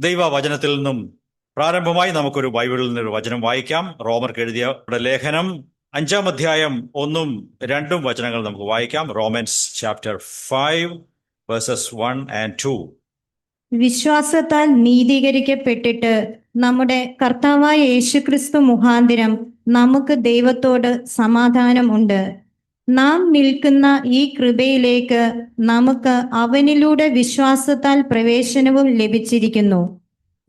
ദൈവവചനത്തിൽ നിന്നും പ്രാരംഭമായി നമുക്കൊരു ബൈബിളിൽ നിന്നൊരു വചനം വായിക്കാം. റോമർക്ക് എഴുതിയ ലേഖനം 5-ാം അധ്യായം 1-2 വചനങ്ങൾ നമുക്ക് വായിക്കാം. Romance chapter 5 versus 1 and 2. വിശ്വാസത്താൽ നീതീകരിക്കപ്പെട്ടിട്ട് നമ്മുടെ കർത്താവായ യേശുക്രിസ്തു മുഖാന്തരം നമുക്ക് ദൈവത്തോട് സമാധാനം ഉണ്ട്. നാം നിൽക്കുന്ന ഈ കൃപയിലേക്ക് നമുക്ക് അവനിലൂടെ വിശ്വാസത്താൽ പ്രവേശനവും ലഭിച്ചിരിക്കുന്നു.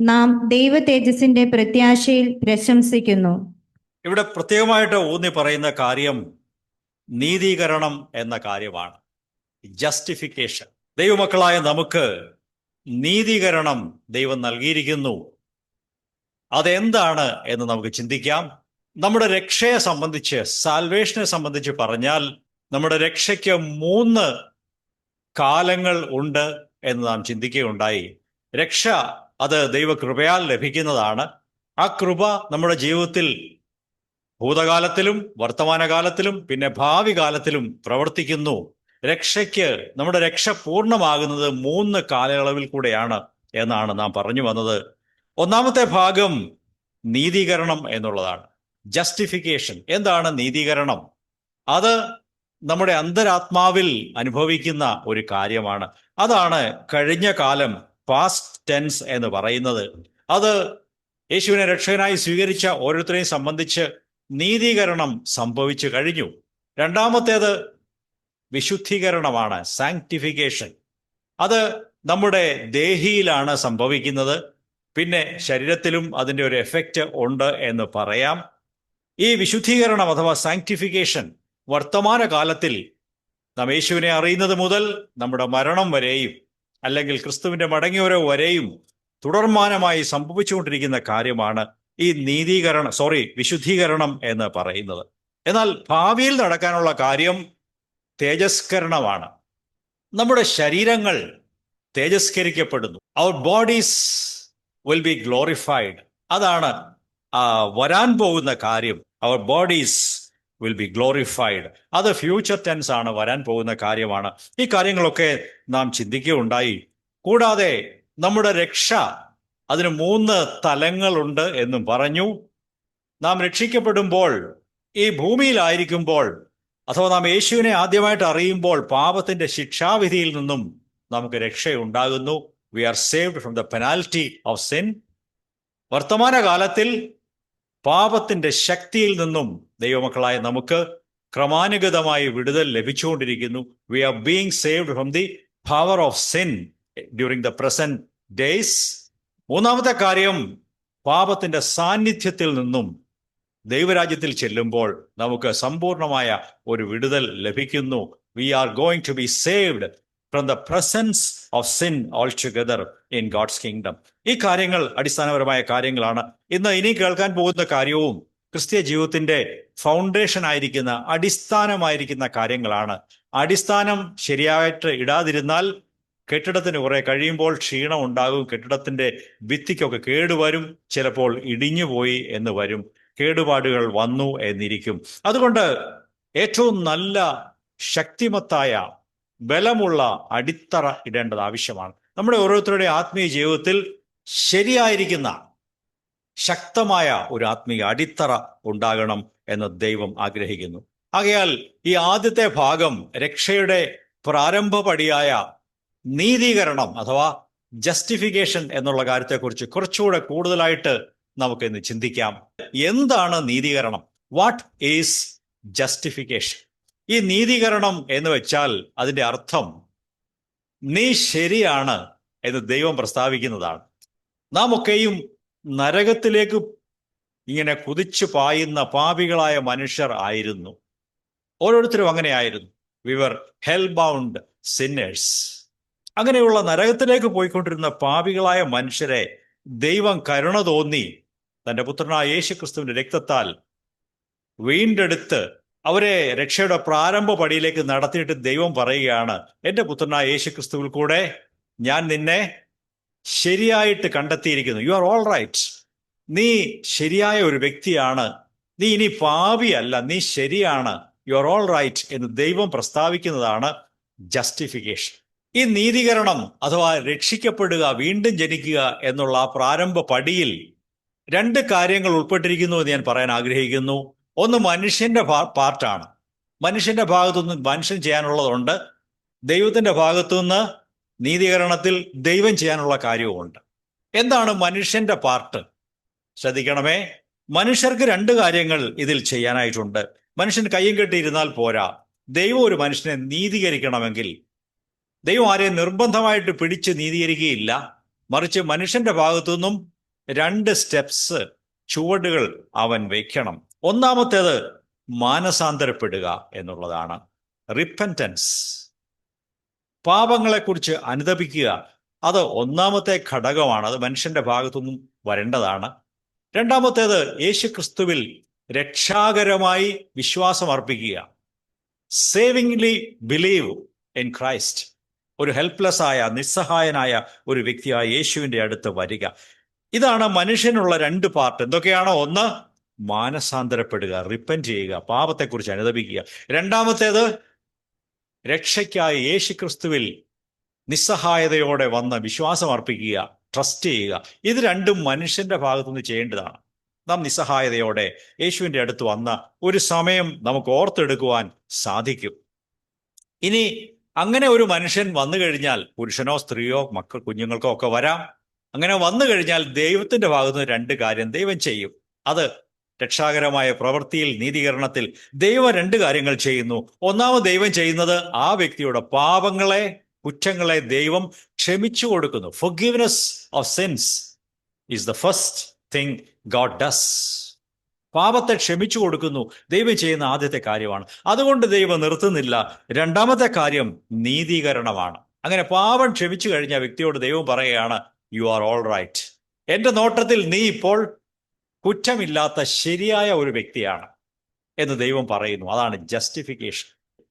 നാം ദൈവ തേജസ്സിന്റെ പ്രത്യാശയിൽ പ്രശംസിക്കുന്നു. ഇവിടെ പ്രത്യേകമായിട്ട് ഊന്നി പറയുന്ന കാര്യം നീതീകരണം എന്ന കാര്യമാണ്. ജസ്റ്റിഫിക്കേഷൻ. ദൈവമക്കളായ നമുക്ക് നീതീകരണം ദൈവം നൽകിയിരിക്കുന്നു. അതെന്താണ് എന്ന് നമുക്ക് ചിന്തിക്കാം. നമ്മുടെ രക്ഷയെ സംബന്ധിച്ച്, സാൽവേഷനെ സംബന്ധിച്ച് പറഞ്ഞാൽ നമ്മുടെ രക്ഷയ്ക്ക് 3 കാലങ്ങൾ ഉണ്ട് എന്ന് നാം ചിന്തിക്കുകയുണ്ടായി. രക്ഷ അത് ദൈവകൃപയാൽ ലഭിക്കുന്നതാണ്. ആ കൃപ നമ്മുടെ ജീവിതത്തിൽ ഭൂതകാലത്തിലും വർത്തമാനകാലത്തിലും പിന്നെ ഭാവി കാലത്തിലും പ്രവർത്തിക്കുന്നു. രക്ഷയ്ക്ക്, നമ്മുടെ രക്ഷ പൂർണ്ണമാകുന്നത് 3 കാലയളവിൽ കൂടെയാണ് എന്നാണ് നാം പറഞ്ഞു വന്നത്. ഒന്നാമത്തെ ഭാഗം നീതീകരണം എന്നുള്ളതാണ്. ജസ്റ്റിഫിക്കേഷൻ. എന്താണ് നീതീകരണം? അത് നമ്മുടെ അന്തരാത്മാവിൽ അനുഭവിക്കുന്ന ഒരു കാര്യമാണ്. അതാണ് കഴിഞ്ഞ കാലം, പാസ്റ്റ് ടെൻസ് എന്ന് പറയുന്നത്. അത് യേശുവിനെ രക്ഷകനായി സ്വീകരിച്ച ഓരോരുത്തരെയും സംബന്ധിച്ച് നീതീകരണം സംഭവിച്ചു കഴിഞ്ഞു. രണ്ടാമത്തേത് വിശുദ്ധീകരണമാണ്, സാങ്ക്ടിഫിക്കേഷൻ. അത് നമ്മുടെ ദേഹിയിലാണ് സംഭവിക്കുന്നത്. പിന്നെ ശരീരത്തിലും അതിൻ്റെ ഒരു എഫക്റ്റ് ഉണ്ട് എന്ന് പറയാം. ഈ വിശുദ്ധീകരണം അഥവാ സാങ്ക്ടിഫിക്കേഷൻ വർത്തമാന കാലത്തിൽ നാം യേശുവിനെ അറിയുന്നത് മുതൽ നമ്മുടെ മരണം വരെയും അല്ലെങ്കിൽ ക്രിസ്തുവിന്റെ മടങ്ങിവരവ് വരെയും തുടർമാനമായി സംഭവിച്ചുകൊണ്ടിരിക്കുന്ന കാര്യമാണ് ഈ വിശുദ്ധീകരണം എന്ന് പറയുന്നത്. എന്നാൽ ഭാവിയിൽ നടക്കാനുള്ള കാര്യം തേജസ്കരണമാണ്. നമ്മുടെ ശരീരങ്ങൾ തേജസ്കരിക്കപ്പെടുന്നു. Our bodies will be glorified. അതാണ് വരാൻ പോകുന്ന കാര്യം. Our bodies will be glorified. അത് ഫ്യൂച്ചർ ടെൻസ് ആണ്, വരാൻ പോകുന്ന കാര്യമാണ്. ഈ കാര്യങ്ങളൊക്കെ നാം ചിന്തിക്കുകയുണ്ടായി. കൂടാതെ നമ്മുടെ രക്ഷ, അതിന് 3 തലങ്ങളുണ്ട് എന്നും പറഞ്ഞു. നാം രക്ഷിക്കപ്പെടുമ്പോൾ, ഈ ഭൂമിയിലായിരിക്കുമ്പോൾ അഥവാ നാം യേശുവിനെ ആദ്യമായിട്ട് അറിയുമ്പോൾ പാപത്തിന്റെ ശിക്ഷാവിധിയിൽ നിന്നും നമുക്ക് രക്ഷയുണ്ടാകുന്നു. We are saved from the penalty of sin. വർത്തമാനകാലത്തിൽ പാപത്തിന്റെ ശക്തിയിൽ നിന്നും ദൈവമക്കളായ നമുക്ക് ക്രമാനുഗതമായി വിടുതൽ ലഭിച്ചുകൊണ്ടിരിക്കുന്നു. We are being saved from the power of sin during the present days. മൂന്നാമത്തെ കാര്യം, പാപത്തിന്റെ സാന്നിധ്യത്തിൽ നിന്നും ദൈവരാജ്യത്തിൽ ചെല്ലുമ്പോൾ നമുക്ക് സമ്പൂർണമായ ഒരു വിടുതൽ ലഭിക്കുന്നു. We are going to be saved from the presence of sin all together in God's kingdom. ഈ കാര്യങ്ങൾ അടിസ്ഥാനപരമായ കാര്യങ്ങളാണ്. ഇനി കേൾക്കാൻ പോകുന്ന കാര്യവും ക്രിസ്തീയ ജീവിതത്തിന്റെ ഫൗണ്ടേഷൻ ആയിരിക്കുന്ന, അടിസ്ഥാനമായിരിക്കുന്ന കാര്യങ്ങളാണ്. അടിസ്ഥാനം ശരിയായിട്ട് ഇടാതിരുന്നാൽ കെട്ടിടത്തിന് കുറെ കഴിയുമ്പോൾ ക്ഷീണം ഉണ്ടാകും. കെട്ടിടത്തിന്റെ ഭിത്തിക്കൊക്കെ കേടുവരും. ചിലപ്പോൾ ഇടിഞ്ഞുപോയി എന്ന് വരും. കേടുപാടുകൾ വന്നു എന്നിരിക്കും. അതുകൊണ്ട് ഏറ്റവും നല്ല ശക്തിമത്തായ ബലമുള്ള അടിത്തറ ഇടേണ്ടത് ആവശ്യമാണ്. നമ്മുടെ ഓരോരുത്തരുടെ ആത്മീയ ജീവിതത്തിൽ ശരിയായിരിക്കുന്ന ശക്തമായ ഒരു ആത്മീയ അടിത്തറ ഉണ്ടാകണം എന്ന് ദൈവം ആഗ്രഹിക്കുന്നു. ആകയാൽ ഈ ആദ്യത്തെ ഭാഗം, രക്ഷയുടെ പ്രാരംഭപടിയായ നീതീകരണം അഥവാ ജസ്റ്റിഫിക്കേഷൻ എന്നുള്ള കാര്യത്തെക്കുറിച്ച് കുറച്ചുകൂടെ കൂടുതലായിട്ട് നമുക്ക് ഇന്ന് ചിന്തിക്കാം. എന്താണ് നീതീകരണം? What is justification? ഈ നീതീകരണം എന്ന് വെച്ചാൽ അതിൻ്റെ അർത്ഥം നീ ശരിയാണ് എന്ന് ദൈവം പ്രസ്താവിക്കുന്നതാണ്. നാം ഒക്കെയും നരകത്തിലേക്ക് ഇങ്ങനെ കുതിച്ചു പായുന്ന പാപികളായ മനുഷ്യർ ആയിരുന്നു. ഓരോരുത്തരും അങ്ങനെയായിരുന്നു. We were hell bound sinners. അങ്ങനെയുള്ള നരകത്തിലേക്ക് പോയിക്കൊണ്ടിരുന്ന പാപികളായ മനുഷ്യരെ ദൈവം കരുണ തോന്നി തൻ്റെ പുത്രനായ യേശുക്രിസ്തുവിന്റെ രക്തത്താൽ വീണ്ടെടുത്ത് അവരെ രക്ഷയുടെ പ്രാരംഭ പടിയിലേക്ക് നടത്തിയിട്ട് ദൈവം പറയുകയാണ്, എൻ്റെ പുത്രനായ യേശുക്രിസ്തുവിൽ കൂടെ ഞാൻ നിന്നെ ശരിയായിട്ട് കണ്ടെത്തിയിരിക്കുന്നു. You are all right. നീ ശരിയായ ഒരു വ്യക്തിയാണ്. നീ ഇനി പാപിയല്ല, നീ ശരിയാണ്. യു ആർ ഓൾ റൈറ്റ് എന്ന് ദൈവം പ്രസ്താവിക്കുന്നതാണ് ജസ്റ്റിഫിക്കേഷൻ. ഈ നീതീകരണം അഥവാ രക്ഷിക്കപ്പെടുക, വീണ്ടും ജനിക്കുക എന്നുള്ള ആ പ്രാരംഭ പടിയിൽ രണ്ട് കാര്യങ്ങൾ ഉൾപ്പെട്ടിരിക്കുന്നു എന്ന് ഞാൻ പറയാൻ ആഗ്രഹിക്കുന്നു. ഒന്ന് മനുഷ്യന്റെ പാർട്ടാണ്. മനുഷ്യന്റെ ഭാഗത്തുനിന്ന് മനുഷ്യൻ ചെയ്യാനുള്ളതുണ്ട്. ദൈവത്തിന്റെ ഭാഗത്തുനിന്ന് നീതീകരണത്തിൽ ദൈവം ചെയ്യാനുള്ള കാര്യവുമുണ്ട്. എന്താണ് മനുഷ്യന്റെ പാർട്ട്? ശ്രദ്ധിക്കണമേ, മനുഷ്യർക്ക് രണ്ട് കാര്യങ്ങൾ ഇതിൽ ചെയ്യാനായിട്ടുണ്ട്. മനുഷ്യൻ കയ്യും കെട്ടിയിരുന്നാൽ പോരാ. ദൈവം ഒരു മനുഷ്യനെ നീതീകരിക്കണമെങ്കിൽ ദൈവം ആരെയും നിർബന്ധമായിട്ട് പിടിച്ച് നീതീകരിക്കുകയില്ല. മറിച്ച് മനുഷ്യന്റെ ഭാഗത്തുനിന്നും രണ്ട് സ്റ്റെപ്സ്, ചുവടുകൾ അവൻ വയ്ക്കണം. ഒന്നാമത്തേത് മാനസാന്തരപ്പെടുക എന്നുള്ളതാണ്. റിപ്പൻറ്റൻസ്, പാപങ്ങളെക്കുറിച്ച് അനുതപിക്കുക. അത് ഒന്നാമത്തെ ഘടകമാണ്. അത് മനുഷ്യന്റെ ഭാഗത്തുനിന്നും വരേണ്ടതാണ്. രണ്ടാമത്തേത് യേശുക്രിസ്തുവിൽ രക്ഷാകരമായി വിശ്വാസം അർപ്പിക്കുക. സേവിംഗ്ലി ബിലീവ് ഇൻ ക്രൈസ്റ്റ്. ഒരു ഹെൽപ്ലെസ് ആയ, നിസ്സഹായനായ ഒരു വ്യക്തിയായ യേശുവിൻ്റെ അടുത്ത് വരിക. ഇതാണ് മനുഷ്യനുള്ള രണ്ട് പാർട്ട്. എന്തൊക്കെയാണോ? ഒന്ന്, മാനസാന്തരപ്പെടുക, റിപ്പന്റ് ചെയ്യുക, പാപത്തെക്കുറിച്ച് അനുതപിക്കുക. രണ്ടാമത്തേത്, രക്ഷയ്ക്കായി യേശുക്രിസ്തുവിൽ നിസ്സഹായതയോടെ വന്ന് വിശ്വാസം അർപ്പിക്കുക, ട്രസ്റ്റ് ചെയ്യുക. ഇത് രണ്ടും മനുഷ്യന്റെ ഭാഗത്തുനിന്ന് ചെയ്യേണ്ടതാണ്. നാം നിസ്സഹായതയോടെ യേശുവിൻ്റെ അടുത്ത് വന്ന ഒരു സമയം നമുക്ക് ഓർത്തെടുക്കുവാൻ സാധിക്കും. ഇനി അങ്ങനെ ഒരു മനുഷ്യൻ വന്നു കഴിഞ്ഞാൽ, പുരുഷനോ സ്ത്രീയോ മക്കൾ കുഞ്ഞുങ്ങൾക്കോ ഒക്കെ വരാം, അങ്ങനെ വന്നു കഴിഞ്ഞാൽ ദൈവത്തിന്റെ ഭാഗത്തുനിന്ന് രണ്ട് കാര്യം ദൈവം ചെയ്യും. അത് രക്ഷാകരമായ പ്രവൃത്തിയിൽ, നീതീകരണത്തിൽ ദൈവം രണ്ട് കാര്യങ്ങൾ ചെയ്യുന്നു. ഒന്നാമത് ദൈവം ചെയ്യുന്നത് ആ വ്യക്തിയുടെ പാപങ്ങളെ, കുറ്റങ്ങളെ ദൈവം ക്ഷമിച്ചു കൊടുക്കുന്നു. Forgiveness of sins is the first thing God does. പാപത്തെ ക്ഷമിച്ചു കൊടുക്കുന്നു. ദൈവം ചെയ്യുന്ന ആദ്യത്തെ കാര്യമാണ്. അതുകൊണ്ട് ദൈവം നിർത്തുന്നില്ല. രണ്ടാമത്തെ കാര്യം നീതീകരണമാണ്. അങ്ങനെ പാപം ക്ഷമിച്ചു കഴിഞ്ഞ വ്യക്തിയോട് ദൈവം പറയുകയാണ്, യു ആർ ഓൾ റൈറ്റ്. എൻ്റെ നോട്ടത്തിൽ നീ ഇപ്പോൾ കുറ്റമില്ലാത്ത ശരിയായ ഒരു വ്യക്തിയാണ് എന്ന് ദൈവം പറയുന്നു. അതാണ് ജസ്റ്റിഫിക്കേഷൻ.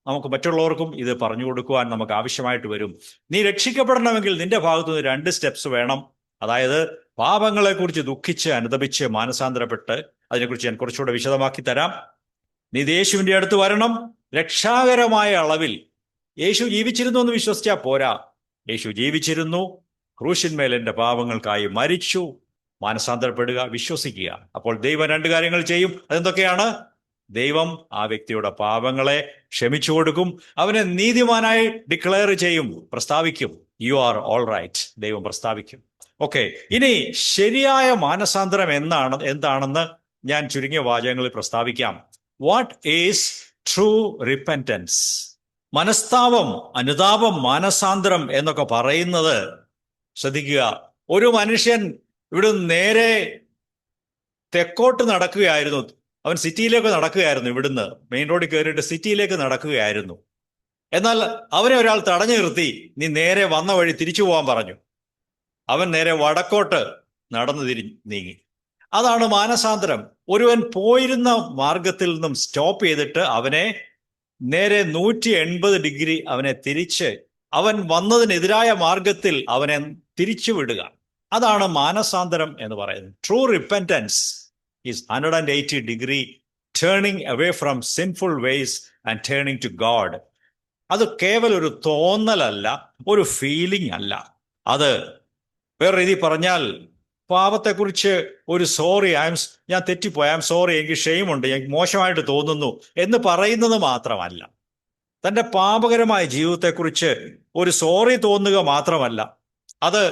നമുക്ക് മറ്റുള്ളവർക്കും ഇത് പറഞ്ഞു കൊടുക്കുവാൻ നമുക്ക് ആവശ്യമായിട്ട് വരും. നീ രക്ഷിക്കപ്പെടണമെങ്കിൽ നിന്റെ ഭാഗത്തുനിന്ന് രണ്ട് സ്റ്റെപ്സ് വേണം. അതായത് പാപങ്ങളെക്കുറിച്ച് ദുഃഖിച്ച്, അനുതപിച്ച്, മാനസാന്തരപ്പെട്ട്, അതിനെക്കുറിച്ച് ഞാൻ കുറച്ചുകൂടെ വിശദമാക്കി തരാം. നീ യേശുവിൻ്റെ അടുത്ത് വരണം. രക്ഷാകരമായ അളവിൽ യേശു ജീവിച്ചിരുന്നു എന്ന് വിശ്വസിച്ചാൽ പോരാ. യേശു ജീവിച്ചിരുന്നു, ക്രൂശിന്മേൽ എൻ്റെ പാപങ്ങൾക്കായി മരിച്ചു. മാനസാന്തരപ്പെടുക, വിശ്വസിക്കുക. അപ്പോൾ ദൈവം രണ്ട് കാര്യങ്ങൾ ചെയ്യും. അതെന്തൊക്കെയാണ്? ദൈവം ആ വ്യക്തിയുടെ പാപങ്ങളെ ക്ഷമിച്ചു കൊടുക്കും. അവനെ നീതിമാനായി ഡിക്ലെയർ ചെയ്യും, പ്രസ്താവിക്കും. യു ആർ ഓൾ റൈറ്റ്, ദൈവം പ്രസ്താവിക്കും. ഓക്കെ, ഇനി ശരിയായ മാനസാന്തരം എന്താണെന്ന് ഞാൻ ചുരുങ്ങിയ വാചകങ്ങളിൽ പ്രസ്താവിക്കാം. What is true repentance? മനസ്താപം, അനുതാപം, മാനസാന്തരം എന്നൊക്കെ പറയുന്നത്, ശ്രദ്ധിക്കുക, ഒരു മനുഷ്യൻ ഇവിടുന്ന് നേരെ തെക്കോട്ട് നടക്കുകയായിരുന്നു. അവൻ സിറ്റിയിലേക്ക് നടക്കുകയായിരുന്നു. ഇവിടുന്ന് മെയിൻ റോഡിൽ കയറിയിട്ട് സിറ്റിയിലേക്ക് നടക്കുകയായിരുന്നു. എന്നാൽ അവനെ ഒരാൾ തടഞ്ഞു നിർത്തി, നീ നേരെ വന്ന വഴി തിരിച്ചു പോകാൻ പറഞ്ഞു. അവൻ നേരെ വടക്കോട്ട് നടന്നു നീങ്ങി. അതാണ് മാനസാന്തരം. ഒരുവൻ പോയിരുന്ന മാർഗത്തിൽ നിന്നും സ്റ്റോപ്പ് ചെയ്തിട്ട് അവനെ നേരെ 180 ഡിഗ്രി അവനെ തിരിച്ച്, അവൻ വന്നതിനെതിരായ മാർഗത്തിൽ അവനെ തിരിച്ചു വിടുക. അതാണ് മാനസാന്തരം എന്ന് പറയുന്നത്. True repentance is 180 degree turning away from sinful ways and turning to God. അത് കേവലം ഒരു തോന്നലല്ല, ഒരു ഫീലിംഗ് അല്ല. അത് വേറെ രീതി പറഞ്ഞാൽ, പാപത്തെക്കുറിച്ച് ഒരു സോറി, ഞാൻ തെറ്റിപ്പോയി, ഐ എം സോറി, എനിക്ക് ഷെയിമുണ്ട്, എനിക്ക് മോശമായിട്ട് തോന്നുന്നു എന്ന് പറയുന്നത് മാത്രമല്ല, തൻ്റെ പാപകരമായ ജീവിതത്തെക്കുറിച്ച് ഒരു സോറി തോന്നുക മാത്രമല്ല, അത്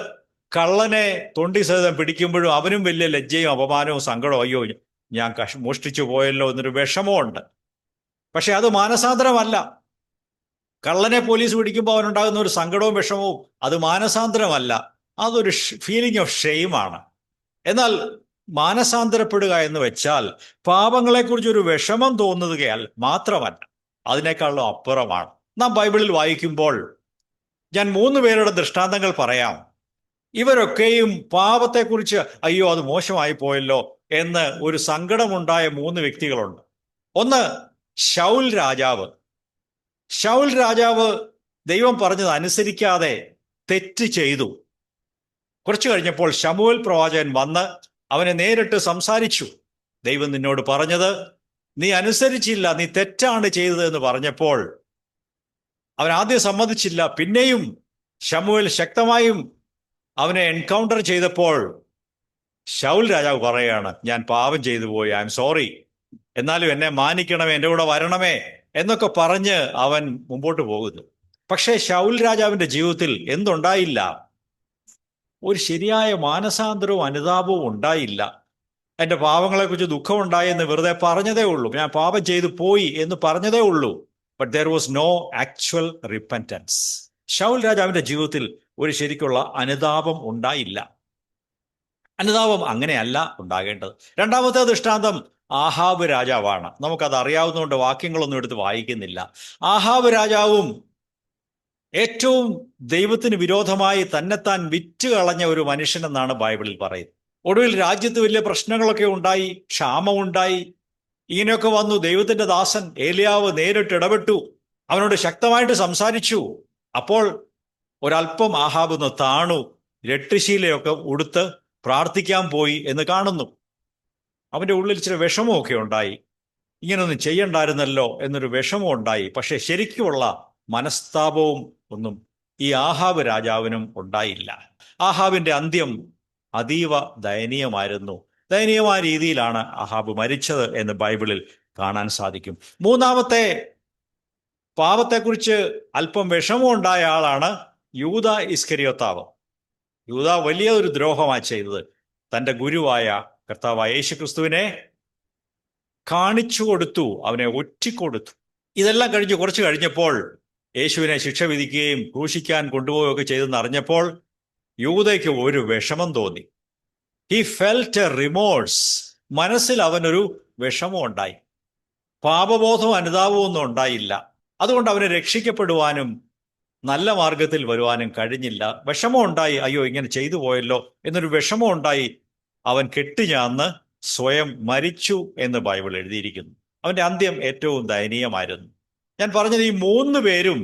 കള്ളനെ തൊണ്ടി സഹിതം പിടിക്കുമ്പോഴും അവനും വലിയ ലജ്ജയും അപമാനവും സങ്കടവും, അയ്യോ ഞാൻ മോഷ്ടിച്ചു പോയല്ലോ എന്നൊരു വിഷമമുണ്ട്. പക്ഷെ അത് മാനസാന്തരമല്ല. കള്ളനെ പോലീസ് പിടിക്കുമ്പോൾ അവനുണ്ടാകുന്ന ഒരു സങ്കടവും വിഷമവും അത് മാനസാന്തരമല്ല, അതൊരു ഫീലിംഗ് ഓഫ് ഷെയിമാണ്. എന്നാൽ മാനസാന്തരപ്പെടുക എന്ന് വെച്ചാൽ പാപങ്ങളെക്കുറിച്ച് ഒരു വിഷമം തോന്നുകയല്ല, മാത്രമല്ല, അതിനേക്കാളും അപ്പുറമാണ്. നാം ബൈബിളിൽ വായിക്കുമ്പോൾ ഞാൻ 3 പേരുടെ ദൃഷ്ടാന്തങ്ങൾ പറയാം. ഇവരൊക്കെയും പാപത്തെക്കുറിച്ച് അയ്യോ അത് മോശമായി പോയല്ലോ എന്ന് ഒരു സങ്കടമുണ്ടായ 3 വ്യക്തികളുണ്ട്. ഒന്ന്, ശൗൽ രാജാവ്. ശൗൽ രാജാവ് ദൈവം പറഞ്ഞത് അനുസരിക്കാതെ തെറ്റ് ചെയ്തു. കുറച്ചു കഴിഞ്ഞപ്പോൾ ശമൂവേൽ പ്രവാചകൻ വന്ന് അവനെ നേരിട്ട് സംസാരിച്ചു. ദൈവം നിന്നോട് പറഞ്ഞത് നീ അനുസരിച്ചില്ല, നീ തെറ്റാണ് ചെയ്തത് എന്ന് പറഞ്ഞപ്പോൾ അവൻ ആദ്യം സമ്മതിച്ചില്ല. പിന്നെയും ശമൂവേൽ ശക്തമായും അവനെ എൻകൗണ്ടർ ചെയ്തപ്പോൾ ശൗൽ രാജാവ് പറയുകയാണ്, ഞാൻ പാപം ചെയ്തു പോയി, ഐ എം സോറി, എന്നാലും എന്നെ മാനിക്കണമേ, എൻ്റെ കൂടെ വരണമേ എന്നൊക്കെ പറഞ്ഞ് അവൻ മുമ്പോട്ട് പോകുന്നു. പക്ഷേ ശൗൽ രാജാവിന്റെ ജീവിതത്തിൽ എന്തുണ്ടായില്ല? ഒരു ശരിയായ മാനസാന്തരവും അനുതാപവും ഉണ്ടായില്ല. എൻ്റെ പാപങ്ങളെക്കുറിച്ച് ദുഃഖമുണ്ടായി എന്ന് വെറുതെ പറഞ്ഞതേ ഉള്ളൂ, ഞാൻ പാപം ചെയ്തു പോയി എന്ന് പറഞ്ഞതേ ഉള്ളൂ. But there was no actual repentance. ശൗൽ രാജാവിന്റെ ജീവിതത്തിൽ ഒരു ശരിക്കുള്ള അനുതാപം ഉണ്ടായില്ല. അനുതാപം അങ്ങനെയല്ല ഉണ്ടാകേണ്ടത്. രണ്ടാമത്തെ ദൃഷ്ടാന്തം ആഹാബ് രാജാവാണ്. നമുക്കത് അറിയാവുന്നതുകൊണ്ട് വാക്യങ്ങളൊന്നും എടുത്ത് വായിക്കുന്നില്ല. ആഹാബ് രാജാവും ഏറ്റവും ദൈവത്തിന് വിരോധമായി തന്നെത്താൻ വിറ്റ് കളഞ്ഞ ഒരു മനുഷ്യനെന്നാണ് ബൈബിളിൽ പറയുന്നത്. ഒടുവിൽ രാജ്യത്ത് വലിയ പ്രശ്നങ്ങളൊക്കെ ഉണ്ടായി, ക്ഷാമമുണ്ടായി. ഇങ്ങനെയൊക്കെ വന്നു. ദൈവത്തിന്റെ ദാസൻ ഏലിയാവ് നേരിട്ട് ഇടപെട്ടു, അവനോട് ശക്തമായിട്ട് സംസാരിച്ചു. അപ്പോൾ ഒരല്പം ആഹാബ് ഒന്ന് താണു, രട്ടുശീലയൊക്കെ ഉടുത്ത് പ്രാർത്ഥിക്കാൻ പോയി എന്ന് കാണുന്നു. അവന്റെ ഉള്ളിൽ ചില വിഷമമൊക്കെ ഉണ്ടായി. ഇങ്ങനൊന്നും ചെയ്യണ്ടായിരുന്നല്ലോ എന്നൊരു വിഷമം ഉണ്ടായി. പക്ഷെ ശരിക്കുമുള്ള മനസ്താപവും ഒന്നും ഈ ആഹാബ് രാജാവിനും ഉണ്ടായില്ല. ആഹാബിന്റെ അന്ത്യം അതീവ ദയനീയമായിരുന്നു. ദയനീയമായ രീതിയിലാണ് ആഹാബ് മരിച്ചത് എന്ന് ബൈബിളിൽ കാണാൻ സാധിക്കും. മൂന്നാമത്തെ പാപത്തെക്കുറിച്ച് അല്പം വിഷമം ഉണ്ടായ ആളാണ് യൂദ ഇസ്കരിയോത്താവ്. യൂദ വലിയ ഒരു ദ്രോഹമാണ് ചെയ്തത്. തൻ്റെ ഗുരുവായ കർത്താവായ യേശുക്രിസ്തുവിനെ കാണിച്ചു കൊടുത്തു, അവനെ ഒറ്റിക്കൊടുത്തു. ഇതെല്ലാം കഴിഞ്ഞ് കുറച്ച് കഴിഞ്ഞപ്പോൾ യേശുവിനെ ശിക്ഷ വിധിക്കുകയും ക്രൂശിക്കാൻ കൊണ്ടുപോവുകയൊക്കെ ചെയ്തെന്ന് അറിഞ്ഞപ്പോൾ യൂദയ്ക്ക് ഒരു വിഷമം തോന്നി. He felt A remorse. മനസ്സിൽ അവനൊരു വിഷമം ഉണ്ടായി. പാപബോധവും അനുതാപവും ഒന്നും ഉണ്ടായില്ല. അതുകൊണ്ട് അവനെ രക്ഷിക്കപ്പെടുവാനും നല്ല മാർഗത്തിൽ വരുവാനും കഴിഞ്ഞില്ല. വിഷമം ഉണ്ടായി, അയ്യോ ഇങ്ങനെ ചെയ്തു പോയല്ലോ എന്നൊരു വിഷമം ഉണ്ടായി. അവൻ കെട്ടുഞാന്ന് സ്വയം മരിച്ചു എന്ന് ബൈബിൾ എഴുതിയിരിക്കുന്നു. അവന്റെ അന്ത്യം ഏറ്റവും ദയനീയമായിരുന്നു. ഞാൻ പറഞ്ഞത് ഈ മൂന്ന് പേരും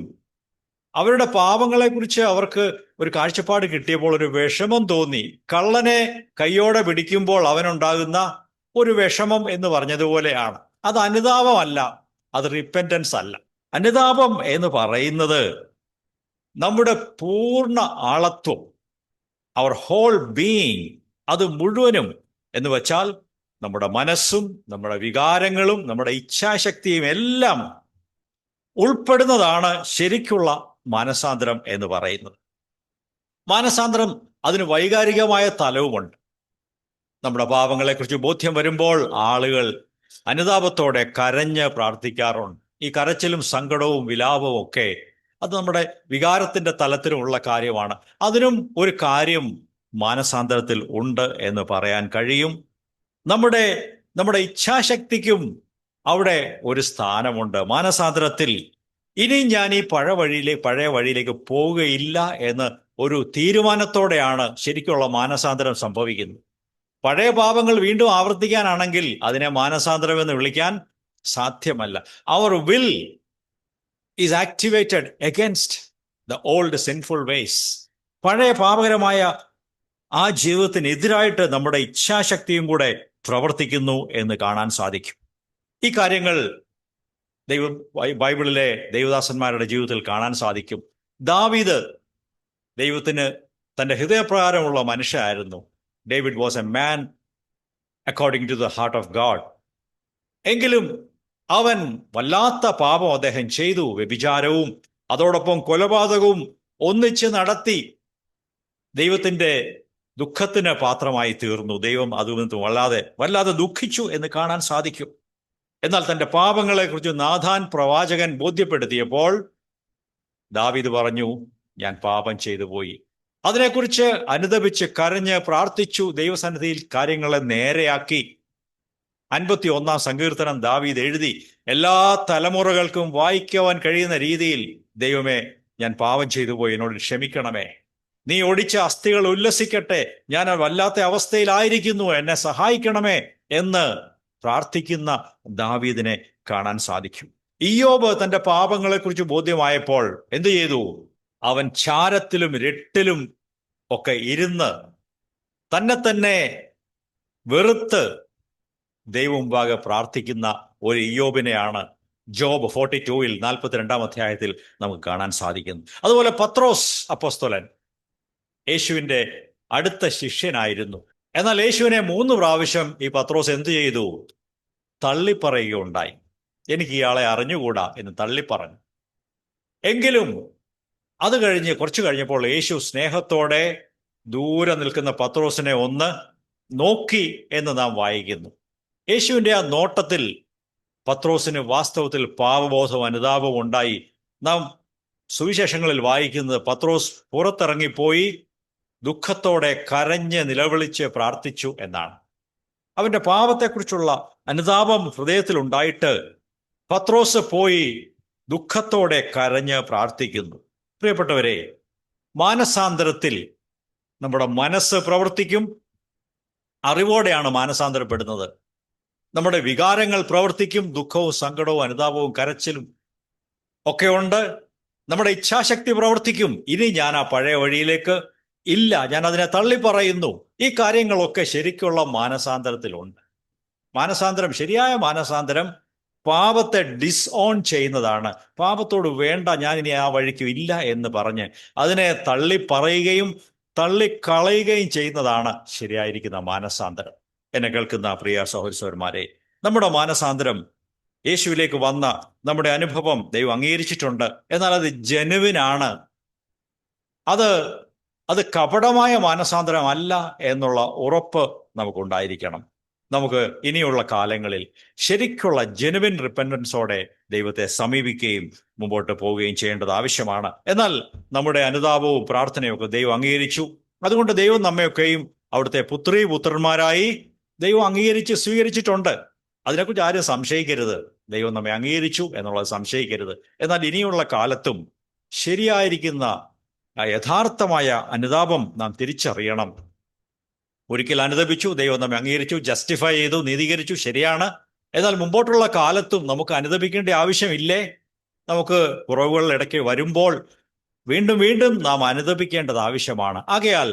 അവരുടെ പാപങ്ങളെക്കുറിച്ച് അവർക്ക് ഒരു കാഴ്ചപ്പാട് കിട്ടിയപ്പോൾ ഒരു വിഷമം തോന്നി. കള്ളനെ കയ്യോടെ പിടിക്കുമ്പോൾ അവനുണ്ടാകുന്ന ഒരു വിഷമം എന്ന് പറഞ്ഞതുപോലെയാണ്. അത് അനുതാപമല്ല, അത് റിപ്പൻറ്റൻസ് അല്ല. അനുതാപം എന്ന് പറയുന്നത് നമ്മുടെ പൂർണ്ണ ആളത്വം, അവർ ഹോൾ ബീയിങ്, അത് മുഴുവനും എന്ന് വെച്ചാൽ നമ്മുടെ മനസ്സും നമ്മുടെ വികാരങ്ങളും നമ്മുടെ ഇച്ഛാശക്തിയും എല്ലാം ഉൾപ്പെടുന്നതാണ് ശരിക്കുള്ള മാനസാന്തരം എന്ന് പറയുന്നത്. മാനസാന്തരം അതിന് വൈകാരികമായ തലവുമുണ്ട്. നമ്മുടെ പാപങ്ങളെക്കുറിച്ച് ബോധ്യം വരുമ്പോൾ ആളുകൾ അനുതാപത്തോടെ കരഞ്ഞ് പ്രാർത്ഥിക്കാറുണ്ട്. ഈ കരച്ചിലും സങ്കടവും വിലാപവും ഒക്കെ അത് നമ്മുടെ വികാരത്തിന്റെ തലത്തിലുമുള്ള കാര്യമാണ്. അതിനും ഒരു കാര്യം മാനസാന്തരത്തിൽ ഉണ്ട് എന്ന് പറയാൻ കഴിയും. നമ്മുടെ ഇച്ഛാശക്തിക്കും അവിടെ ഒരു സ്ഥാനമുണ്ട് മാനസാന്തരത്തിൽ. ഇനി ഞാൻ ഈ പഴയ വഴിയിലേക്ക് പോവുകയില്ല എന്ന് ഒരു തീരുമാനത്തോടെയാണ് ശരിക്കുള്ള മാനസാന്തരം സംഭവിക്കുന്നത്. പഴയ പാപങ്ങൾ വീണ്ടും ആവർത്തിക്കാനാണെങ്കിൽ അതിനെ മാനസാന്തരം എന്ന് വിളിക്കാൻ സാധ്യമല്ല. Our will is activated against the old sinful ways. പഴയ പാപകരമായ ആ ജീവിതത്തിനെതിരായിട്ട് നമ്മുടെ ഇച്ഛാശക്തിയും കൂടെ പ്രവർത്തിക്കുന്നു എന്ന് കാണാൻ സാധിക്കും. ഈ കാര്യങ്ങൾ ബൈബിളിലെ ദൈവദാസന്മാരുടെ ജീവിതത്തിൽ കാണാൻ സാധിക്കും. ദാവീദ് ദൈവത്തിന് തൻ്റെ ഹൃദയപ്രകാരമുള്ള മനുഷ്യനായിരുന്നു. David was a man according to the heart of God. എങ്കിലും അവൻ വല്ലാത്ത പാപം അദ്ദേഹം ചെയ്തു. വ്യഭിചാരവും അതോടൊപ്പം കൊലപാതകവും ഒന്നിച്ച് നടത്തി ദൈവത്തിൻ്റെ ദുഃഖത്തിന് പാത്രമായി തീർന്നു. ദൈവം അതുകൊണ്ട് വല്ലാതെ ദുഃഖിച്ചു എന്ന് കാണാൻ സാധിക്കും. എന്നാൽ തൻ്റെ പാപങ്ങളെക്കുറിച്ച് നാഥാൻ പ്രവാചകൻ ബോധ്യപ്പെടുത്തിയപ്പോൾ ദാവീദ് പറഞ്ഞു, ഞാൻ പാപം ചെയ്തു പോയി. അതിനെക്കുറിച്ച് അനുതപിച്ച് കരഞ്ഞ് പ്രാർത്ഥിച്ചു. ദൈവസന്നിധിയിൽ കാര്യങ്ങളെ നേരെയാക്കി. 51 സങ്കീർത്തനം ദാവീദ് എഴുതി. എല്ലാ തലമുറകൾക്കും വായിക്കുവാൻ കഴിയുന്ന രീതിയിൽ, ദൈവമേ ഞാൻ പാപം ചെയ്തു പോയി, എന്നോട് ക്ഷമിക്കണമേ, നീ ഒടിച്ച അസ്ഥികൾ ഉല്ലസിക്കട്ടെ, ഞാൻ വല്ലാത്ത അവസ്ഥയിലായിരിക്കുന്നു, എന്നെ സഹായിക്കണമേ എന്ന് പ്രാർത്ഥിക്കുന്ന ദാവീദിനെ കാണാൻ സാധിക്കും. ഇയ്യോബ് തന്റെ പാപങ്ങളെക്കുറിച്ച് ബോധ്യമായപ്പോൾ എന്തു ചെയ്തു? അവൻ ചാരത്തിലും രട്ടിലും ഒക്കെ ഇരുന്ന് തന്നെ വെറുത്ത് ദൈവമുമ്പാകെ പ്രാർത്ഥിക്കുന്ന ഒരു ഇയ്യോബിനെയാണ് ജോബ് 42-ൽ 42-ാം അധ്യായത്തിൽ നമുക്ക് കാണാൻ സാധിക്കുന്നു. അതുപോലെ പത്രോസ് അപ്പോസ്തലൻ യേശുവിൻ്റെ അടുത്ത ശിഷ്യനായിരുന്നു. എന്നാൽ യേശുവിനെ 3 പ്രാവശ്യം ഈ പത്രോസ് എന്ത് ചെയ്തു? തള്ളിപ്പറയുകയുണ്ടായി. എനിക്ക് ഇയാളെ അറിഞ്ഞുകൂടാ എന്ന് തള്ളിപ്പറഞ്ഞു. എങ്കിലും അത് കഴിഞ്ഞ് കുറച്ചു കഴിഞ്ഞപ്പോൾ യേശു സ്നേഹത്തോടെ ദൂരെ നിൽക്കുന്ന പത്രോസിനെ ഒന്ന് നോക്കി എന്ന് നാം വായിക്കുന്നു. യേശുവിൻ്റെ ആ നോട്ടത്തിൽ പത്രോസിന് വാസ്തവത്തിൽ പാപബോധവും അനുതാപവും ഉണ്ടായി. നാം സുവിശേഷങ്ങളിൽ വായിക്കുന്നത് പത്രോസ് പുറത്തിറങ്ങിപ്പോയി ദുഃഖത്തോടെ കരഞ്ഞ് നിലവിളിച്ച് പ്രാർത്ഥിച്ചു എന്നാണ്. അവൻ്റെ പാപത്തെക്കുറിച്ചുള്ള അനുതാപം ഹൃദയത്തിലുണ്ടായിട്ട് പത്രോസ് പോയി ദുഃഖത്തോടെ കരഞ്ഞ് പ്രാർത്ഥിക്കുന്നു. പ്രിയപ്പെട്ടവരെ, മാനസാന്തരത്തിൽ നമ്മുടെ മനസ്സ് പ്രവർത്തിക്കും. അറിവോടെയാണ് മാനസാന്തരപ്പെടുന്നത്. നമ്മുടെ വികാരങ്ങൾ പ്രവർത്തിക്കും. ദുഃഖവും സങ്കടവും അനുതാപവും കരച്ചിലും ഒക്കെ ഉണ്ട്. നമ്മുടെ ഇച്ഛാശക്തി പ്രവർത്തിക്കും. ഇനി ഞാൻ ആ പഴയ വഴിയിലേക്ക് ഇല്ല, ഞാൻ അതിനെ തള്ളിപ്പറയുന്നു. ഈ കാര്യങ്ങളൊക്കെ ശരിക്കുള്ള മാനസാന്തരത്തിലുണ്ട്. മാനസാന്തരം, ശരിയായ മാനസാന്തരം പാപത്തെ ഡിസ്ഓൺ ചെയ്യുന്നതാണ്. പാപത്തോട് വേണ്ട, ഞാൻ ഇനി ആ വഴിക്ക് ഇല്ല എന്ന് പറഞ്ഞ് അതിനെ തള്ളിപ്പറയുകയും തള്ളിക്കളയുകയും ചെയ്യുന്നതാണ് ശരിയായിരിക്കുന്ന മാനസാന്തരം. എന്നെ കേൾക്കുന്ന പ്രിയ സഹോദരന്മാരെ, നമ്മുടെ മാനസാന്തരം, യേശുവിലേക്ക് വന്ന നമ്മുടെ അനുഭവം ദൈവം അംഗീകരിച്ചിട്ടുണ്ട്. എന്നാൽ അത് ജനുവിനാണ്. അത് കപടമായ മാനസാന്തരമല്ല എന്നുള്ള ഉറപ്പ് നമുക്കുണ്ടായിരിക്കണം. നമുക്ക് ഇനിയുള്ള കാലങ്ങളിൽ ശരിക്കുള്ള ജെനുവിൻ റിപ്പൻറ്റൻസോടെ ദൈവത്തെ സമീപിക്കുകയും മുമ്പോട്ട് പോവുകയും ചെയ്യേണ്ടത് ആവശ്യമാണ്. എന്നാൽ നമ്മുടെ അനുതാപവും പ്രാർത്ഥനയൊക്കെ ദൈവം അംഗീകരിച്ചു. അതുകൊണ്ട് ദൈവം നമ്മയൊക്കെയും അവിടുത്തെ പുത്രന്മാരായി ദൈവം അംഗീകരിച്ച് സ്വീകരിച്ചിട്ടുണ്ട്. അതിനെക്കുറിച്ച് ആരും സംശയിക്കരുത്. ദൈവം നമ്മെ അംഗീകരിച്ചു എന്നുള്ളത് സംശയിക്കരുത്. എന്നാൽ ഇനിയുള്ള കാലത്തും ശരിയായിരിക്കുന്ന യഥാർത്ഥമായ അനുതാപം നാം തിരിച്ചറിയണം. ഒരിക്കൽ അനുദപിച്ചു, ദൈവം നമ്മെ അംഗീകരിച്ചു, ജസ്റ്റിഫൈ ചെയ്തു, നീതീകരിച്ചു, ശരിയാണ്. എന്നാൽ മുമ്പോട്ടുള്ള കാലത്തും നമുക്ക് അനുദപിക്കേണ്ട ആവശ്യമില്ലേ? നമുക്ക് കുറവുകൾ ഇടയ്ക്ക് വരുമ്പോൾ വീണ്ടും വീണ്ടും നാം അനുദപിക്കേണ്ടത് ആവശ്യമാണ്. ആകയാൽ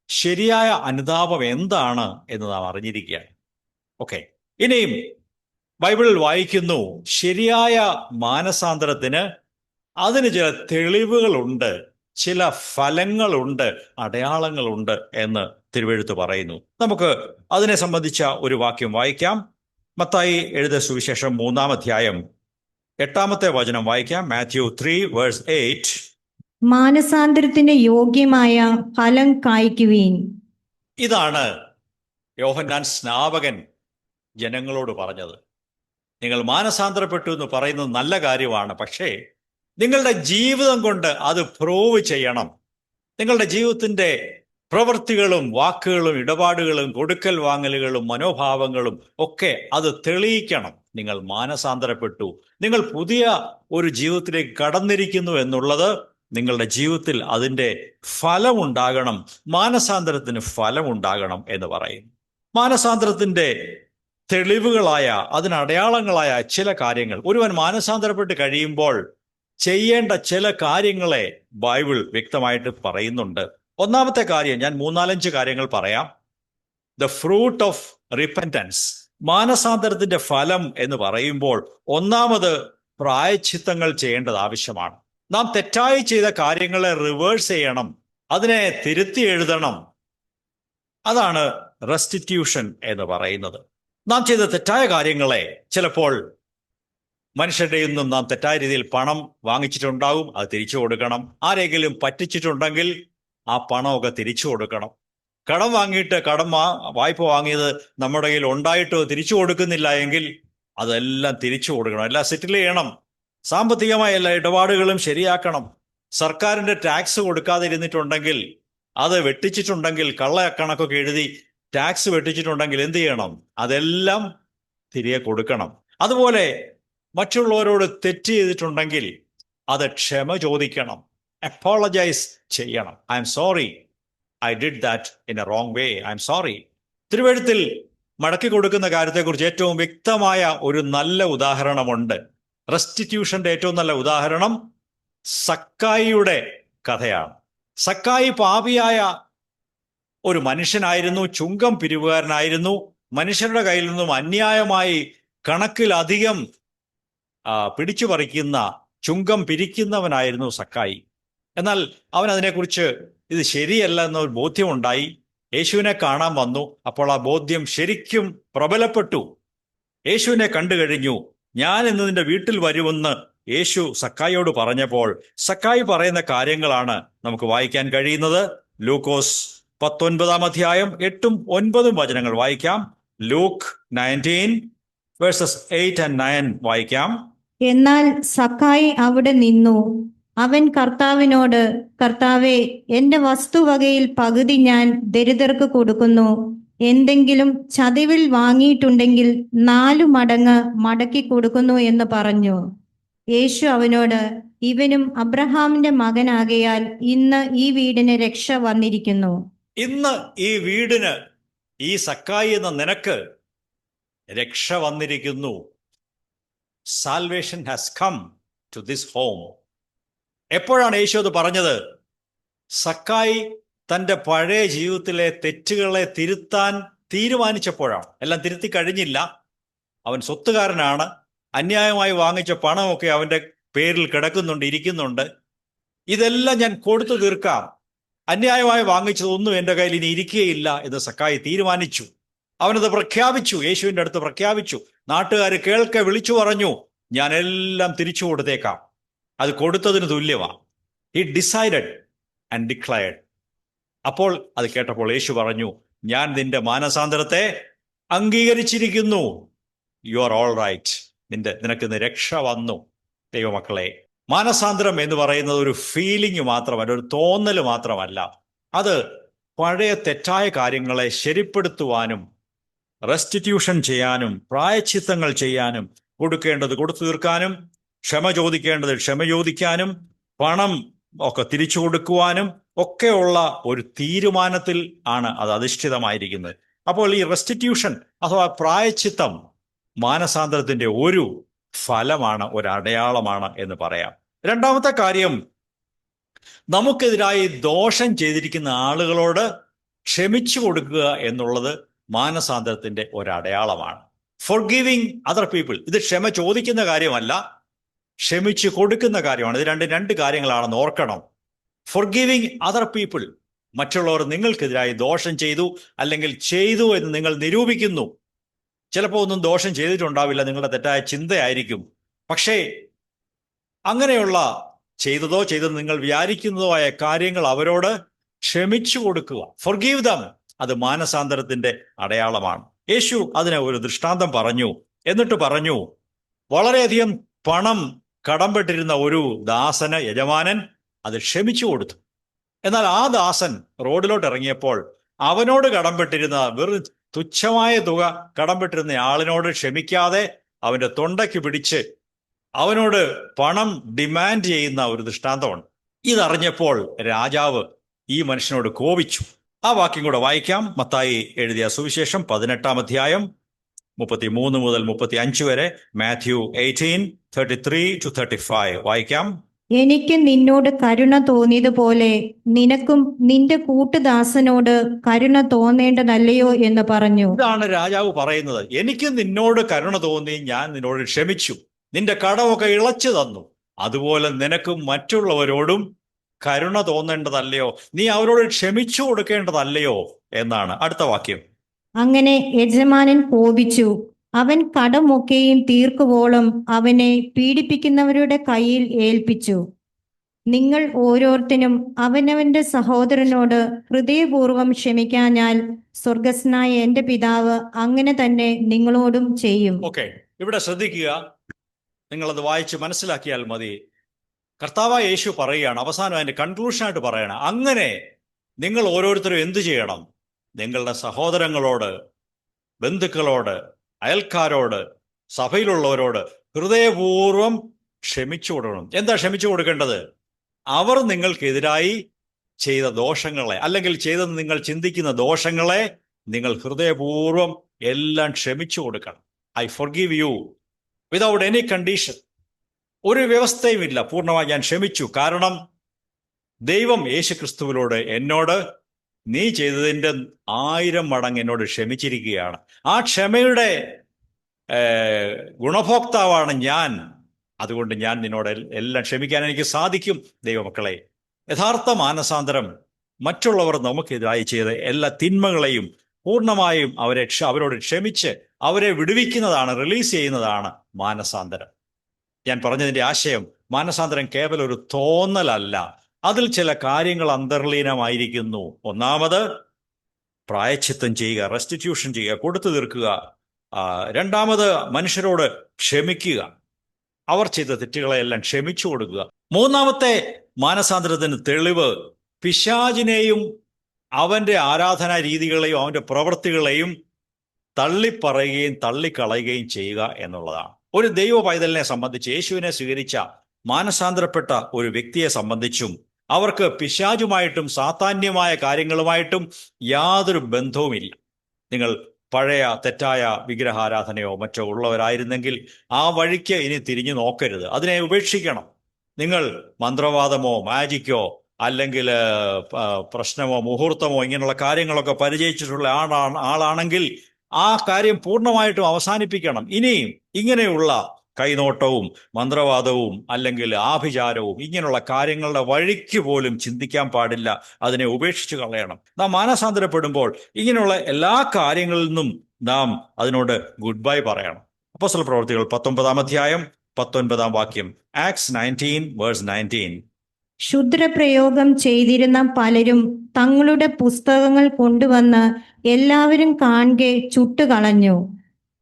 ശരിയായ അനുതാപം എന്താണ് എന്ന് നാം അറിഞ്ഞിരിക്കുകയാണ്. ഓക്കെ, ഇനിയും ബൈബിളിൽ വായിക്കുന്നു, ശരിയായ മാനസാന്തരത്തിന് അതിന് ചില തെളിവുകളുണ്ട്, ചില ഫലങ്ങളുണ്ട്, അടയാളങ്ങളുണ്ട് എന്ന് തിരുവെഴുത്ത് പറയുന്നു. നമുക്ക് അതിനെ സംബന്ധിച്ച ഒരു വാക്യം വായിക്കാം. മത്തായി എഴുതിയ സുവിശേഷം 3-ാം അധ്യായം 8-ാമത്തെ വചനം വായിക്കാം. മാത്യു 3:8. മാനസാന്തരത്തിന് യോഗ്യമായ ഫലം കായ്ക്കുവീൻ. ഇതാണ് യോഹന്നാൻ സ്നാപകൻ ജനങ്ങളോട് പറഞ്ഞത്. നിങ്ങൾ മാനസാന്തരപ്പെട്ടു എന്ന് പറയുന്നത് നല്ല കാര്യമാണ്, പക്ഷേ നിങ്ങളുടെ ജീവിതം കൊണ്ട് അത് പ്രൂവ് ചെയ്യണം. നിങ്ങളുടെ ജീവിതത്തിൻ്റെ പ്രവൃത്തികളും വാക്കുകളും ഇടപാടുകളും കൊടുക്കൽ വാങ്ങലുകളും മനോഭാവങ്ങളും ഒക്കെ അത് തെളിയിക്കണം. നിങ്ങൾ മാനസാന്തരപ്പെട്ടു, നിങ്ങൾ പുതിയ ഒരു ജീവിതത്തിലേക്ക് കടന്നിരിക്കുന്നു എന്നുള്ളത് നിങ്ങളുടെ ജീവിതത്തിൽ അതിൻ്റെ ഫലമുണ്ടാകണം. മാനസാന്തരത്തിന് ഫലമുണ്ടാകണം എന്ന് പറയും. മാനസാന്തരത്തിൻ്റെ തെളിവുകളായ, അതിനടയാളങ്ങളായ ചില കാര്യങ്ങൾ ഒരുവൻ മാനസാന്തരപ്പെട്ട് കഴിയുമ്പോൾ ചെയ്യേണ്ട ചില കാര്യങ്ങളെ ബൈബിൾ വ്യക്തമായിട്ട് പറയുന്നുണ്ട്. ഒന്നാമത്തെ കാര്യം, ഞാൻ 3-4 കാര്യങ്ങൾ പറയാം. ദ ഫ്രൂട്ട് ഓഫ് റിപ്പൻറ്റൻസ്, മാനസാന്തരത്തിന്റെ ഫലം എന്ന് പറയുമ്പോൾ ഒന്നാമത് പ്രായശ്ചിത്തങ്ങൾ ചെയ്യേണ്ടത് ആവശ്യമാണ്. നാം തെറ്റായി ചെയ്ത കാര്യങ്ങളെ റിവേഴ്സ് ചെയ്യണം, അതിനെ തിരുത്തി എഴുതണം. അതാണ് റെസ്റ്റിറ്റ്യൂഷൻ എന്ന് പറയുന്നത്. നാം ചെയ്ത തെറ്റായ കാര്യങ്ങളെ, ചിലപ്പോൾ മനുഷ്യരുടെ നിന്നും നാം തെറ്റായ രീതിയിൽ പണം വാങ്ങിച്ചിട്ടുണ്ടാകും, അത് തിരിച്ചു കൊടുക്കണം. ആരെങ്കിലും പറ്റിച്ചിട്ടുണ്ടെങ്കിൽ ആ പണമൊക്കെ തിരിച്ചു കൊടുക്കണം. കടം വാങ്ങിയിട്ട് വായ്പ വാങ്ങിയത് നമ്മുടെ കയ്യിൽ ഉണ്ടായിട്ട് തിരിച്ചു കൊടുക്കുന്നില്ല എങ്കിൽ അതെല്ലാം തിരിച്ചു കൊടുക്കണം, എല്ലാം സെറ്റിൽ ചെയ്യണം. സാമ്പത്തികമായ എല്ലാ ഇടപാടുകളും ശരിയാക്കണം. സർക്കാരിൻ്റെ ടാക്സ് കൊടുക്കാതെ ഇരുന്നിട്ടുണ്ടെങ്കിൽ, അത് വെട്ടിച്ചിട്ടുണ്ടെങ്കിൽ, കള്ളക്കണക്കൊക്കെ എഴുതി ടാക്സ് വെട്ടിച്ചിട്ടുണ്ടെങ്കിൽ എന്ത് ചെയ്യണം? അതെല്ലാം തിരികെ കൊടുക്കണം. അതുപോലെ മറ്റുള്ളവരോട് തെറ്റ് ചെയ്തിട്ടുണ്ടെങ്കിൽ അത് ക്ഷമ ചോദിക്കണം, അപ്പോളജൈസ് ചെയ്യണം. I am sorry, I did that in a wrong way, I am sorry. തിരുവെഴുത്തിൽ മടക്കി കൊടുക്കുന്ന കാര്യത്തെക്കുറിച്ച് ഏറ്റവും വ്യക്തമായ ഒരു നല്ല ഉദാഹരണമുണ്ട്. റെസ്റ്റിറ്റ്യൂഷന്റെ ഏറ്റവും നല്ല ഉദാഹരണം സക്കായിയുടെ കഥയാണ്. സക്കായി പാപിയായ ഒരു മനുഷ്യനായിരുന്നു, ചുങ്കം പിരിവുകാരനായിരുന്നു. മനുഷ്യരുടെ കയ്യിൽ നിന്നും അന്യായമായി കണക്കിലധികം പിടിച്ചു പറിക്കുന്ന, ചുങ്കം പിരിക്കുന്നവനായിരുന്നു സക്കായി. എന്നാൽ അവൻ അതിനെക്കുറിച്ച് ഇത് ശരിയല്ല എന്നൊരു ബോധ്യമുണ്ടായി. യേശുവിനെ കാണാൻ വന്നു. അപ്പോൾ ആ ബോധ്യം ശരിക്കും പ്രബലപ്പെട്ടു. യേശുവിനെ കണ്ടു കഴിഞ്ഞു. ഞാൻ ഇന്ന് നിന്റെ വീട്ടിൽ വരുമെന്ന് യേശു സക്കായിയോട് പറഞ്ഞപ്പോൾ സക്കായി പറയുന്ന കാര്യങ്ങളാണ് നമുക്ക് വായിക്കാൻ കഴിയുന്നത്. ലൂക്കോസ് 19 8 9 വചനങ്ങൾ വായിക്കാം. ലൂക്ക് 19:8-9 വായിക്കാം. എന്നാൽ സക്കായി അവിടെ നിന്നു. അവൻ കർത്താവിനോട്, കർത്താവേ, എന്റെ വസ്തുവകയിൽ പകുതി ഞാൻ ദരിദ്രർക്ക് കൊടുക്കുന്നു. എന്തെങ്കിലും ചതിവിൽ വാങ്ങിയിട്ടുണ്ടെങ്കിൽ 4 മടങ്ങ് മടക്കി കൊടുക്കുന്നു എന്ന് പറഞ്ഞു. യേശു അവനോട്, ഇവനും അബ്രഹാമിന്റെ മകനാകയാൽ ഇന്ന് ഈ വീടിന് രക്ഷ വന്നിരിക്കുന്നു. ഇന്ന് ഈ വീടിന്, ഈ സക്കായി എന്ന നിനക്ക് രക്ഷ വന്നിരിക്കുന്നു. Salvation has come to this home. എപ്പോഴാണ് യേശു അത് പറഞ്ഞത്? സക്കായി തൻ്റെ പഴയ ജീവിതത്തിലെ തെറ്റുകളെ തിരുത്താൻ തീരുമാനിച്ചപ്പോഴാണ്. എല്ലാം തിരുത്തി കഴിഞ്ഞില്ല. അവൻ സ്വത്തുകാരനാണ്. അന്യായമായി വാങ്ങിച്ച പണമൊക്കെ അവൻ്റെ പേരിൽ കിടക്കുന്നുണ്ട്, ഇരിക്കുന്നുണ്ട്. ഇതെല്ലാം ഞാൻ കൊടുത്തു തീർക്കാം, അന്യായമായി വാങ്ങിച്ചതൊന്നും എൻ്റെ കയ്യിൽ ഇനി ഇരിക്കുകയില്ല എന്ന് സക്കായി തീരുമാനിച്ചു. അവനത് പ്രഖ്യാപിച്ചു, യേശുവിൻ്റെ അടുത്ത് പ്രഖ്യാപിച്ചു. നാട്ടുകാർ കേൾക്കെ വിളിച്ചു പറഞ്ഞു, ഞാൻ എല്ലാം തിരിച്ചു കൊടുത്തേക്കാം. അത് കൊടുത്തതിന് തുല്യമാണ്. He decided and declared. അപ്പോൾ അത് കേട്ടപ്പോൾ യേശു പറഞ്ഞു, ഞാൻ നിന്റെ മാനസാന്തരത്തെ അംഗീകരിച്ചിരിക്കുന്നു. You are all right. നിനക്ക് ഇന്ന് രക്ഷ വന്നു. ദൈവമക്കളെ, മാനസാന്തരം എന്ന് പറയുന്നത് ഒരു ഫീലിംഗ് മാത്രമല്ല, ഒരു തോന്നൽ മാത്രമല്ല. അത് പഴയ തെറ്റായ കാര്യങ്ങളെ ശരിപ്പെടുത്തുവാനും റെസ്റ്റിറ്റ്യൂഷൻ ചെയ്യാനും പ്രായശ്ചിത്തങ്ങൾ ചെയ്യാനും കൊടുക്കേണ്ടത് കൊടുത്തു തീർക്കാനും ക്ഷമ ചോദിക്കേണ്ടത് ക്ഷമ ചോദിക്കാനും പണം ഒക്കെ തിരിച്ചു കൊടുക്കുവാനും ഒക്കെയുള്ള ഒരു തീരുമാനത്തിൽ ആണ് അത് അധിഷ്ഠിതമായിരിക്കുന്നത്. അപ്പോൾ ഈ റെസ്റ്റിറ്റ്യൂഷൻ അഥവാ പ്രായശ്ചിത്തം മാനസാന്തരത്തിന്റെ ഒരു ഫലമാണ്, ഒരു അടയാളമാണ് എന്ന് പറയാം. രണ്ടാമത്തെ കാര്യം, നമുക്കെതിരായി ദോഷം ചെയ്തിരിക്കുന്ന ആളുകളോട് ക്ഷമിച്ചു കൊടുക്കുക എന്നുള്ളത് മാനസാന്തരത്തിന്റെ ഒരടയാളമാണ്. ഫോർഗിവിങ് അതർ പീപ്പിൾ, ഇത് ക്ഷമ ചോദിക്കുന്ന കാര്യമല്ല, ക്ഷമിച്ചു കൊടുക്കുന്ന കാര്യമാണ്. ഇത് രണ്ട് കാര്യങ്ങളാണെന്ന് ഓർക്കണം. ഫോർഗിവിങ് അതർ പീപ്പിൾ, മറ്റുള്ളവർ നിങ്ങൾക്കെതിരായി ദോഷം ചെയ്തു അല്ലെങ്കിൽ ചെയ്തു എന്ന് നിങ്ങൾ നിരൂപിക്കുന്നു. ചിലപ്പോൾ ഒന്നും ദോഷം ചെയ്തിട്ടുണ്ടാവില്ല, നിങ്ങളുടെ തെറ്റായ ചിന്തയായിരിക്കും. പക്ഷേ അങ്ങനെയുള്ള ചെയ്തതോ നിങ്ങൾ വിചാരിക്കുന്നതോ ആയ കാര്യങ്ങൾ അവരോട് ക്ഷമിച്ചു കൊടുക്കുക. ഫോർഗീവ് ദം. അത് മാനസാന്തരത്തിന്റെ അടയാളമാണ്. യേശു അതിന് ഒരു ദൃഷ്ടാന്തം പറഞ്ഞു. എന്നിട്ട് പറഞ്ഞു, വളരെയധികം പണം കടംപെട്ടിരുന്ന ഒരു ദാസന് യജമാനൻ അത് ക്ഷമിച്ചു കൊടുത്തു. എന്നാൽ ആ ദാസൻ റോഡിലോട്ട് ഇറങ്ങിയപ്പോൾ അവനോട് കടംപെട്ടിരുന്ന വെറും തുച്ഛമായ തുക കടംപെട്ടിരുന്ന ആളിനോട് ക്ഷമിക്കാതെ അവന്റെ തൊണ്ടയ്ക്ക് പിടിച്ച് അവനോട് പണം ഡിമാൻഡ് ചെയ്യുന്ന ഒരു ദൃഷ്ടാന്തമുണ്ട്. ഇതറിഞ്ഞപ്പോൾ രാജാവ് ഈ മനുഷ്യനോട് കോപിച്ചു. ആ വാക്യം കൂടെ വായിക്കാം. മത്തായി എഴുതിയ സുവിശേഷം 18 33 മുതൽ 35 വരെ. മാത്യു 18:33-35 വായിക്കാം. എനിക്ക് നിന്നോട് കരുണ തോന്നിയതുപോലെ നിനക്കും നിന്റെ കൂട്ടുദാസനോട് കരുണ തോന്നേണ്ടതല്ലയോ എന്ന് പറഞ്ഞു. ഇതാണ് രാജാവ് പറയുന്നത്. എനിക്ക് നിന്നോട് കരുണ തോന്നി, ഞാൻ നിന്നോട് ക്ഷമിച്ചു, നിന്റെ കടമൊക്കെ ഇളച്ചു തന്നു. അതുപോലെ നിനക്കും മറ്റുള്ളവരോടും കരുണ തോന്നേണ്ടതല്ലയോ, നീ അവരോട് ക്ഷമിച്ചു കൊടുക്കേണ്ടതല്ലയോ എന്നാണ് അടുത്ത വാക്യം. അങ്ങനെ യജമാനൻ കോപിച്ചു. അവൻ കടമൊക്കെയും തീർക്കുവോളം അവനെ പീഡിപ്പിക്കുന്നവരുടെ കയ്യിൽ ഏൽപ്പിച്ചു. നിങ്ങൾ ഓരോരുത്തരും അവനവന്റെ സഹോദരനോട് ഹൃദയപൂർവ്വം ക്ഷമിക്കാഞ്ഞാൽ സ്വർഗസ്നായ എന്റെ പിതാവ് അങ്ങനെ തന്നെ നിങ്ങളോടും ചെയ്യും. ഓക്കെ, ഇവിടെ ശ്രദ്ധിക്കുക. നിങ്ങളത് വായിച്ച് മനസ്സിലാക്കിയാൽ മതി. കർത്താവായ യേശു പറയുകയാണ്, അവസാനം അതിന്റെ കൺക്ലൂഷനായിട്ട് പറയണം, അങ്ങനെ നിങ്ങൾ ഓരോരുത്തരും എന്തു ചെയ്യണം? നിങ്ങളുടെ സഹോദരങ്ങളോട്, ബന്ധുക്കളോട്, അയൽക്കാരോട്, സഭയിലുള്ളവരോട് ഹൃദയപൂർവ്വം ക്ഷമിച്ചു കൊടുക്കണം. എന്താ ക്ഷമിച്ചു കൊടുക്കേണ്ടത്? അവർ നിങ്ങൾക്കെതിരായി ചെയ്ത ദോഷങ്ങളെ, അല്ലെങ്കിൽ ചെയ്തെന്ന് നിങ്ങൾ ചിന്തിക്കുന്ന ദോഷങ്ങളെ നിങ്ങൾ ഹൃദയപൂർവ്വം എല്ലാം ക്ഷമിച്ചു കൊടുക്കണം. I forgive you without any condition. ഒരു വ്യവസ്ഥയുമില്ല, പൂർണ്ണമായി ഞാൻ ക്ഷമിച്ചു. കാരണം ദൈവം യേശുക്രിസ്തുവിനോട് എന്നോട് നീ ചെയ്തതിൻ്റെ 1000 മടങ്ങ് എന്നോട് ക്ഷമിച്ചിരിക്കുകയാണ്. ആ ക്ഷമയുടെ ഗുണഭോക്താവാണ് ഞാൻ അതുകൊണ്ട് ഞാൻ നിന്നോട് എല്ലാം ക്ഷമിക്കാൻ എനിക്ക് സാധിക്കും. ദൈവമക്കളെ, യഥാർത്ഥ മാനസാന്തരം മറ്റുള്ളവർ നമുക്കെതിരായി ചെയ്ത എല്ലാ തിന്മകളെയും പൂർണ്ണമായും അവരോട് ക്ഷമിച്ച് അവരെ വിടുവിക്കുന്നതാണ്, റിലീസ് ചെയ്യുന്നതാണ് മാനസാന്തരം. ഞാൻ പറഞ്ഞതിൻ്റെ ആശയം, മാനസാന്തരം കേവലം ഒരു തോന്നലല്ല, അതിൽ ചില കാര്യങ്ങൾ അന്തർലീനമായിരിക്കുന്നു. ഒന്നാമത് പ്രായശ്ചിത്തം ചെയ്യുക, റെസ്റ്റിറ്റ്യൂഷൻ ചെയ്യുക, കൊടുത്തു തീർക്കുക. രണ്ടാമത് മനുഷ്യരോട് ക്ഷമിക്കുക, അവർ ചെയ്ത തെറ്റുകളെല്ലാം ക്ഷമിച്ചു കൊടുക്കുക. മൂന്നാമത്തെ മാനസാന്തരത്തിന് തെളിവ് പിശാചിനെയും അവന്റെ ആരാധനാ രീതികളെയും അവന്റെ പ്രവൃത്തികളെയും തള്ളിപ്പറയുകയും തള്ളിക്കളയുകയും ചെയ്യുക എന്നുള്ളതാണ്. ഒരു ദൈവ പൈതലിനെ സംബന്ധിച്ച്, യേശുവിനെ സ്വീകരിച്ച മാനസാന്തരപ്പെട്ട ഒരു വ്യക്തിയെ സംബന്ധിച്ചും അവർക്ക് പിശാചുമായിട്ടും സാത്താന്യമായ കാര്യങ്ങളുമായിട്ടും യാതൊരു ബന്ധവുമില്ല. നിങ്ങൾ പഴയ തെറ്റായ വിഗ്രഹാരാധനയോ മറ്റോ ഉള്ളവരായിരുന്നെങ്കിൽ ആ വഴിക്ക് ഇനി തിരിഞ്ഞു നോക്കരുത്, അതിനെ ഉപേക്ഷിക്കണം. നിങ്ങൾ മന്ത്രവാദമോ മാജിക്കോ അല്ലെങ്കിൽ പ്രശ്നമോ മുഹൂർത്തമോ ഇങ്ങനെയുള്ള കാര്യങ്ങളൊക്കെ പരിചയിച്ചിട്ടുള്ള ആളാണെങ്കിൽ ആ കാര്യം പൂർണ്ണമായിട്ടും അവസാനിപ്പിക്കണം. ഇനിയും ഇങ്ങനെയുള്ള കൈനോട്ടവും മന്ത്രവാദവും അല്ലെങ്കിൽ ആഭിചാരവും ഇങ്ങനെയുള്ള കാര്യങ്ങളുടെ വഴിക്ക് പോലും ചിന്തിക്കാൻ പാടില്ല, അതിനെ ഉപേക്ഷിച്ച് കളയണം. നാം മാനസാന്തരപ്പെടുമ്പോൾ ഇങ്ങനെയുള്ള എല്ലാ കാര്യങ്ങളിൽ നിന്നും നാം അതിനോട് ഗുഡ് ബൈ പറയണം. അപ്പോസ്തല പ്രവൃത്തികൾ 19-ാം അധ്യായം 19-ാം വാക്യം, ആക്ട്സ് 19:19. ക്ഷുദ്രപ്രയോഗം ചെയ്തിരുന്ന പലരും തങ്ങളുടെ പുസ്തകങ്ങൾ കൊണ്ടുവന്ന് എല്ലാവരും കാൺകെ ചുട്ടുകളഞ്ഞു.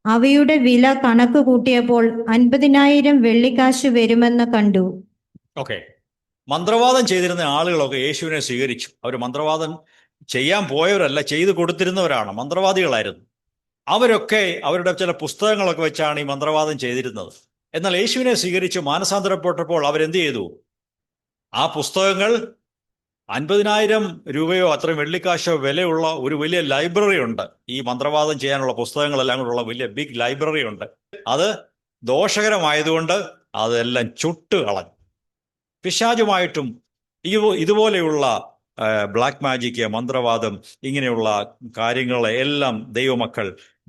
അവയുടെ വില കണക്ക് കൂട്ടിയപ്പോൾ 50,000 വെള്ളിക്കാശ് വരുമെന്ന് കണ്ടു. ഓക്കെ, മന്ത്രവാദം ചെയ്തിരുന്ന ആളുകളൊക്കെ യേശുവിനെ സ്വീകരിച്ചു. അവർ മന്ത്രവാദം ചെയ്യാൻ പോയവരല്ല, ചെയ്തു കൊടുത്തിരുന്നവരാണ്, മന്ത്രവാദികളായിരുന്നു. അവരൊക്കെ അവരുടെ ചില പുസ്തകങ്ങളൊക്കെ വെച്ചാണ് ഈ മന്ത്രവാദം ചെയ്തിരുന്നത്. എന്നാൽ യേശുവിനെ സ്വീകരിച്ച് മാനസാന്തരപ്പെട്ടപ്പോൾ അവരെന്ത് ചെയ്തു? ആ പുസ്തകങ്ങൾ 50,000 രൂപയോ അത്രയും വെള്ളിക്കാശോ വിലയുള്ള ഒരു വലിയ ലൈബ്രറി ഉണ്ട്. ഈ മന്ത്രവാദം ചെയ്യാനുള്ള പുസ്തകങ്ങളെല്ലാം കൂടെയുള്ള വലിയ ബിഗ് ലൈബ്രറി ഉണ്ട്. അത് ദോഷകരമായതുകൊണ്ട് അതെല്ലാം ചുട്ട് കളഞ്ഞു. പിശാചുമായിട്ടും ഇതുപോലെയുള്ള ബ്ലാക്ക് മാജിക്ക്, മന്ത്രവാദം, ഇങ്ങനെയുള്ള കാര്യങ്ങളെ എല്ലാം ദൈവമക്കൾ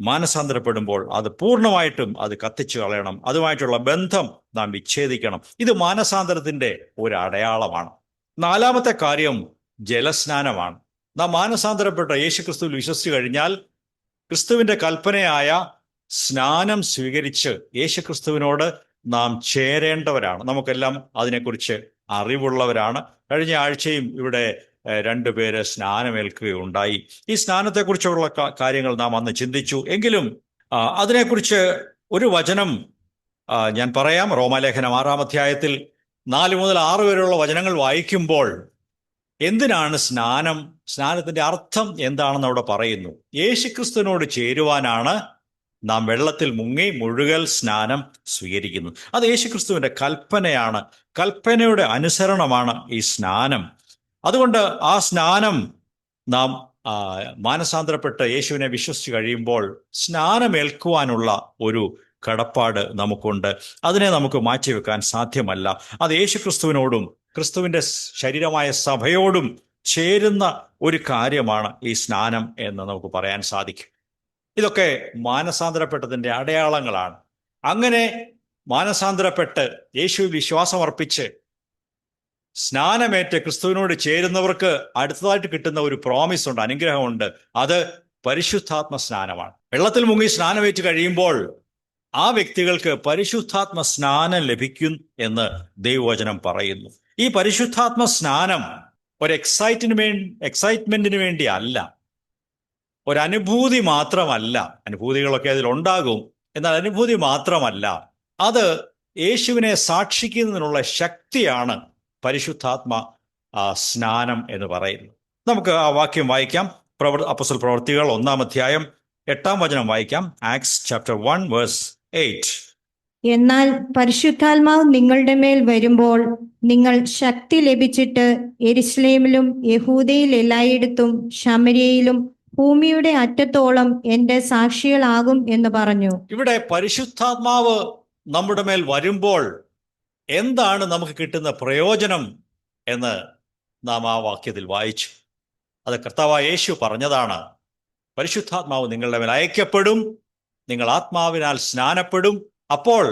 മാനസാന്തരപ്പെടുമ്പോൾ അത് പൂർണ്ണമായിട്ടും അത് കത്തിച്ചു കളയണം. അതുമായിട്ടുള്ള ബന്ധം നാം വിച്ഛേദിക്കണം. ഇത് മാനസാന്തരത്തിൻ്റെ ഒരു അടയാളമാണ്. നാലാമത്തെ കാര്യം ജലസ്നാനമാണ്. നാം മാനസാന്തരപ്പെട്ട യേശുക്രിസ്തുവിൽ വിശ്വസിച്ചു കഴിഞ്ഞാൽ ക്രിസ്തുവിൻ്റെ കൽപ്പനയായ സ്നാനം സ്വീകരിച്ച് യേശുക്രിസ്തുവിനോട് നാം ചേരേണ്ടവരാണ്. നമുക്കെല്ലാം അതിനെക്കുറിച്ച് അറിവുള്ളവരാണ്. കഴിഞ്ഞ ആഴ്ചയും ഇവിടെ 2 പേര് സ്നാനമേൽക്കുകയുണ്ടായി. ഈ സ്നാനത്തെക്കുറിച്ചുള്ള കാര്യങ്ങൾ നാം അന്ന് ചിന്തിച്ചു. എങ്കിലും അതിനെക്കുറിച്ച് ഒരു വചനം ഞാൻ പറയാം. റോമാലേഖനം 6-ാം അധ്യായത്തിൽ 4 മുതൽ 6 വരെയുള്ള വചനങ്ങൾ വായിക്കുമ്പോൾ എന്തിനാണ് സ്നാനം, സ്നാനത്തിന്റെ അർത്ഥം എന്താണെന്ന് അവിടെ പറയുന്നു. യേശുക്രിസ്തുവിനോട് ചേരുവാനാണ് നാം വെള്ളത്തിൽ മുങ്ങി മുഴുകൽ സ്നാനം സ്വീകരിക്കുന്നത്. അത് യേശുക്രിസ്തുവിന്റെ കൽപ്പനയാണ്, കൽപ്പനയുടെ അനുസരണമാണ് ഈ സ്നാനം. അതുകൊണ്ട് ആ സ്നാനം നാം മാനസാന്തരപ്പെട്ട് യേശുവിനെ വിശ്വസിച്ച് കഴിയുമ്പോൾ സ്നാനമേൽക്കുവാനുള്ള ഒരു കടപ്പാട് നമുക്കുണ്ട്. അതിനെ നമുക്ക് മാറ്റിവെക്കാൻ സാധ്യമല്ല. അത് യേശുക്രിസ്തുവിനോടും ക്രിസ്തുവിൻ്റെ ശരീരമായ സഭയോടും ചേരുന്ന ഒരു കാര്യമാണ് ഈ സ്നാനം എന്ന് നമുക്ക് പറയാൻ സാധിക്കും. ഇതൊക്കെ മാനസാന്തരപ്പെട്ടതിൻ്റെ അടയാളങ്ങളാണ്. അങ്ങനെ മാനസാന്തരപ്പെട്ട് യേശുവിൽ വിശ്വാസമർപ്പിച്ച് സ്നാനമേറ്റ് ക്രിസ്തുവിനോട് ചേരുന്നവർക്ക് അടുത്തതായിട്ട് കിട്ടുന്ന ഒരു പ്രോമിസ് ഉണ്ട്, അനുഗ്രഹമുണ്ട്. അത് പരിശുദ്ധാത്മ സ്നാനമാണ്. വെള്ളത്തിൽ മുങ്ങി സ്നാനമേറ്റ് കഴിയുമ്പോൾ ആ വ്യക്തികൾക്ക് പരിശുദ്ധാത്മ സ്നാനം ലഭിക്കും എന്ന് ദൈവവചനം പറയുന്നു. ഈ പരിശുദ്ധാത്മ സ്നാനം ഒരു എക്സൈറ്റ്മെന്റിന് വേണ്ടി അല്ല, ഒരനുഭൂതി മാത്രമല്ല. അനുഭൂതികളൊക്കെ അതിലുണ്ടാകും, എന്നാൽ അനുഭൂതി മാത്രമല്ല, അത് യേശുവിനെ സാക്ഷിക്കുന്നതിനുള്ള ശക്തിയാണ് പരിശുദ്ധാത്മ സ്നാനം എന്ന് പറയുന്നത്. നമുക്ക് ആ വാക്യം വായിക്കാം. അപ്പോസ്തല പ്രവൃത്തികൾ 1-ാം അധ്യായം 8-ാം വചനം വായിക്കാം. Acts chapter 1:8. എന്നാൽ പരിശുദ്ധാത്മാവ് നിങ്ങളുടെ മേൽ വരുമ്പോൾ നിങ്ങൾ ശക്തി ലഭിച്ചിട്ട് യെരൂശലേമിലും യഹൂദയിൽ എല്ലായിടത്തും ശമര്യയിലും ഭൂമിയുടെ അറ്റത്തോളം എന്റെ സാക്ഷികളാകും എന്ന് പറഞ്ഞു. ഇവിടെ പരിശുദ്ധാത്മാവ് നമ്മുടെ മേൽ വരുമ്പോൾ എന്താണ് നമുക്ക് കിട്ടുന്ന പ്രയോജനം എന്ന് നാം ആ വാക്യത്തിൽ വായിച്ചു. അത് കർത്താവായ യേശു പറഞ്ഞതാണ്. പരിശുദ്ധാത്മാവ് നിങ്ങളുടെ മേൽ അയക്കപ്പെടും, നിങ്ങൾ ആത്മാവിനാൽ സ്നാനപ്പെടും, അപ്പോൾ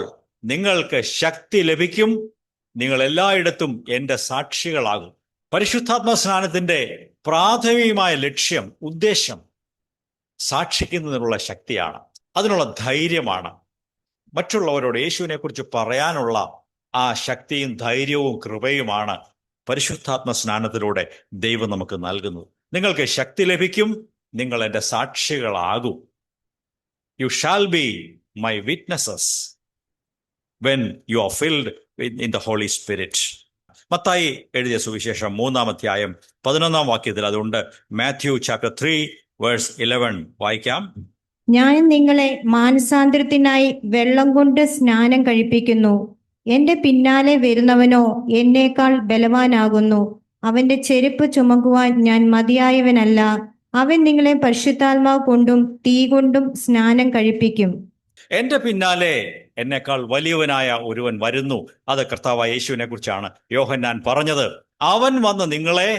നിങ്ങൾക്ക് ശക്തി ലഭിക്കും, നിങ്ങൾ എല്ലായിടത്തും എൻ്റെ സാക്ഷികളാകും. പരിശുദ്ധാത്മ സ്നാനത്തിന്റെ പ്രാഥമികമായ ലക്ഷ്യം, ഉദ്ദേശം സാക്ഷിക്കുന്നതിനുള്ള ശക്തിയാണ്, അതിനുള്ള ധൈര്യമാണ്. മറ്റുള്ളവരോട് യേശുവിനെ കുറിച്ച് പറയാനുള്ള ആ ശക്തിയും ധൈര്യവും കൃപയുമാണ് പരിശുദ്ധാത്മ സ്നാനത്തിലൂടെ ദൈവം നമുക്ക് നൽകുന്നത്. നിങ്ങൾക്ക് ശക്തി ലഭിക്കും, നിങ്ങൾ എൻ്റെ സാക്ഷികളാകും. You shall be my witnesses when you are filled in the Holy Spirit. മത്തായി എഴുതിയ സുവിശേഷം 3-ാം അധ്യായം 11-ാം വാക്യത്തിൽ അതുകൊണ്ട്. മാത്യു ചാപ്റ്റർ 3 വേഴ്സ് 11 വായിക്കാം. ഞാൻ നിങ്ങളെ മാനസാന്തരത്തിനായി വെള്ളം കൊണ്ട് സ്നാനം കഴിപ്പിക്കുന്നു. എന്റെ പിന്നാലെ വരുന്നവനോ എന്നേക്കാൾ ബലവാനാകുന്നു. അവന്റെ ചെരുപ്പ് ചുമക്കുവാൻ ഞാൻ മതിയായവനല്ല. അവൻ നിങ്ങളെ പരിശുദ്ധാത്മാവ് കൊണ്ടും തീ കൊണ്ടും സ്നാനം കഴിപ്പിക്കും. എന്റെ പിന്നാലെ എന്നേക്കാൾ വലിയവനായ ഒരുവൻ വരുന്നു. അത് കർത്താവായ യേശുവിനെ കുറിച്ചാണ് യോഹന്നാൻ പറഞ്ഞത്. അവൻ വന്ന് നിങ്ങളെ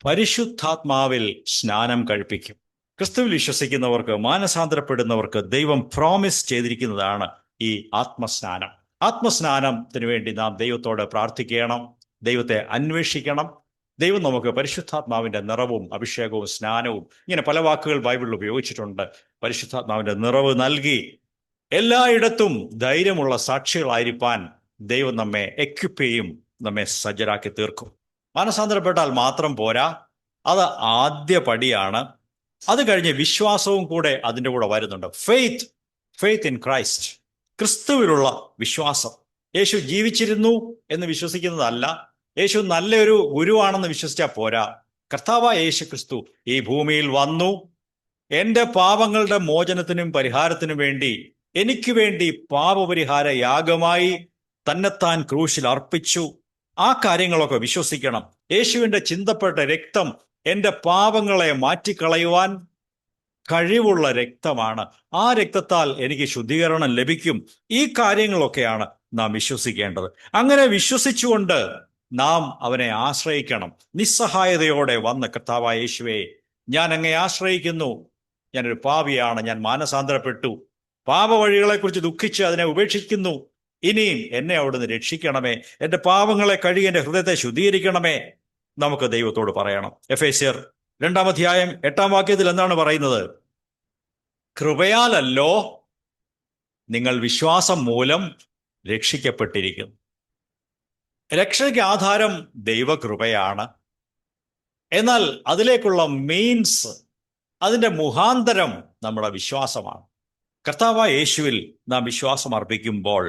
പരിശുദ്ധാത്മാവിൽ സ്നാനം കഴിപ്പിക്കും. ക്രിസ്തുവിൽ വിശ്വസിക്കുന്നവർക്ക്, മാനസാന്തരപ്പെടുന്നവർക്ക് ദൈവം പ്രോമിസ് ചെയ്തിരിക്കുന്നതാണ് ഈ ആത്മസ്നാനം. ആത്മസ്നാനത്തിന് വേണ്ടി നാം ദൈവത്തോട് പ്രാർത്ഥിക്കണം, ദൈവത്തെ അന്വേഷിക്കണം. ദൈവം നമുക്ക് പരിശുദ്ധാത്മാവിന്റെ നിറവും അഭിഷേകവും സ്നാനവും, ഇങ്ങനെ പല വാക്കുകൾ ബൈബിളിൽ ഉപയോഗിച്ചിട്ടുണ്ട്. പരിശുദ്ധാത്മാവിന്റെ നിറവ് നൽകി എല്ലായിടത്തും ധൈര്യമുള്ള സാക്ഷികളായിരിക്കാൻ ദൈവം നമ്മെ എക്വിപ്പ് ചെയ്യും, നമ്മെ സജ്ജരാക്കി തീർക്കും. മാനസാന്തരപ്പെട്ടാൽ മാത്രം പോരാ, അത് ആദ്യ പടിയാണ്. അത് കഴിഞ്ഞ് വിശ്വാസവും കൂടെ അതിൻ്റെ കൂടെ വരുന്നുണ്ട്. ഫെയ്ത്ത് ഇൻ ക്രൈസ്റ്റ്, ക്രിസ്തുവിലുള്ള വിശ്വാസം. യേശു ജീവിച്ചിരുന്നു എന്ന് വിശ്വസിക്കുന്നതല്ല, യേശു നല്ലൊരു ഗുരുവാണെന്ന് വിശ്വസിച്ചാൽ പോരാ. കർത്താവായ യേശു ക്രിസ്തു ഈ ഭൂമിയിൽ വന്നു, എൻ്റെ പാപങ്ങളുടെ മോചനത്തിനും പരിഹാരത്തിനും വേണ്ടി, എനിക്ക് വേണ്ടി പാപപരിഹാര യാഗമായി തന്നെത്താൻ ക്രൂശിൽ അർപ്പിച്ചു. ആ കാര്യങ്ങളൊക്കെ വിശ്വസിക്കണം. യേശുവിൻ്റെ ചിന്തപ്പെട്ട രക്തം എൻ്റെ പാപങ്ങളെ മാറ്റിക്കളയുവാൻ കഴിവുള്ള രക്തമാണ്. ആ രക്തത്താൽ എനിക്ക് ശുദ്ധീകരണം ലഭിക്കും. ഈ കാര്യങ്ങളൊക്കെയാണ് നാം വിശ്വസിക്കേണ്ടത്. അങ്ങനെ വിശ്വസിച്ചുകൊണ്ട് നാം അവനെ ആശ്രയിക്കണം. നിസ്സഹായതയോടെ വന്ന് കർത്താവായ യേശുവേ, ഞാൻ അങ്ങയെ ആശ്രയിക്കുന്നു, ഞാനൊരു പാപിയാണ്, ഞാൻ മാനസാന്തരപ്പെട്ടു, പാപവഴികളെക്കുറിച്ച് ദുഃഖിച്ച് അതിനെ ഉപേക്ഷിക്കുന്നു, ഇനിയും എന്നെ അവിടുന്ന് രക്ഷിക്കണമേ, എൻ്റെ പാപങ്ങളെ കഴുകി എൻ്റെ ഹൃദയത്തെ ശുദ്ധീകരിക്കണമേ. നമുക്ക് ദൈവത്തോട് പറയണം. എഫേസ്യർ 2-ാം അധ്യായം 8-ാം വാക്യത്തിൽ എന്താണ് പറയുന്നത്? കൃപയാലല്ലോ നിങ്ങൾ വിശ്വാസം മൂലം രക്ഷിക്കപ്പെട്ടിരിക്കുന്നു. രക്ഷയ്ക്ക് ആധാരം ദൈവകൃപയാണ്. എന്നാൽ അതിലേക്കുള്ള മീൻസ്, അതിൻ്റെ മുഖാന്തരം നമ്മുടെ വിശ്വാസമാണ്. കർത്താവായ യേശുവിൽ നാം വിശ്വാസം അർപ്പിക്കുമ്പോൾ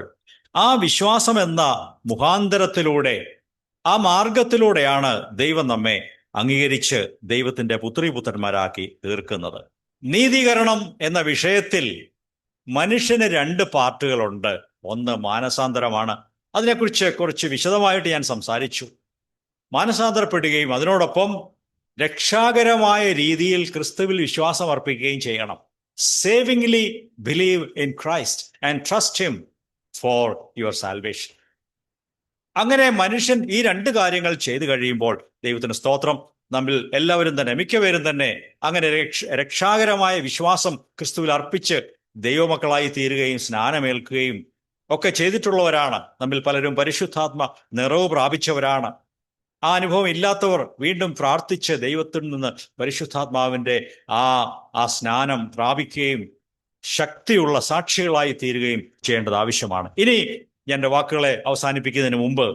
ആ വിശ്വാസം എന്ന മുഖാന്തരത്തിലൂടെ, ആ മാർഗത്തിലൂടെയാണ് ദൈവം നമ്മെ അംഗീകരിച്ച് ദൈവത്തിൻ്റെ പുത്രിപുത്രന്മാരാക്കി തീർക്കുന്നത്. നീതീകരണം എന്ന വിഷയത്തിൽ മനുഷ്യന് 2 പാർട്ടുകളുണ്ട്. ഒന്ന് മാനസാന്തരമാണ്. അതിനെക്കുറിച്ച് കുറച്ച് വിശദമായിട്ട് ഞാൻ സംസാരിച്ചു. മാനസാന്തരപ്പെടുകയും അതിനോടൊപ്പം രക്ഷാകരമായ രീതിയിൽ ക്രിസ്തുവിൽ വിശ്വാസം അർപ്പിക്കുകയും ചെയ്യണം. Savingly believe in Christ and trust him for your salvation. അങ്ങനെ മനുഷ്യൻ ഈ 2 കാര്യങ്ങൾ ചെയ്തു കഴിയുമ്പോൾ, ദൈവത്തിന് സ്തോത്രം, നമ്മിൽ എല്ലാവരും തന്നെ, മിക്കവരും തന്നെ അങ്ങനെ രക്ഷാകരമായ വിശ്വാസം ക്രിസ്തുവിൽ അർപ്പിച്ച് ദൈവമക്കളായി തീരുകയും സ്നാനമേൽക്കുകയും ഒക്കെ ചെയ്തിട്ടുള്ളവരാണ്. നമ്മിൽ പലരും പരിശുദ്ധാത്മ നിറവ് പ്രാപിച്ചവരാണ്. ആ അനുഭവം ഇല്ലാത്തവർ വീണ്ടും പ്രാർത്ഥിച്ച് ദൈവത്തിൽ നിന്ന് പരിശുദ്ധാത്മാവിൻ്റെ ആ സ്നാനം പ്രാപിക്കുകയും ശക്തിയുള്ള സാക്ഷികളായി തീരുകയും ചെയ്യേണ്ടത് ആവശ്യമാണ്. ഇനി എൻ്റെ വാക്കുകളെ അവസാനിപ്പിക്കുന്നതിന് മുമ്പ്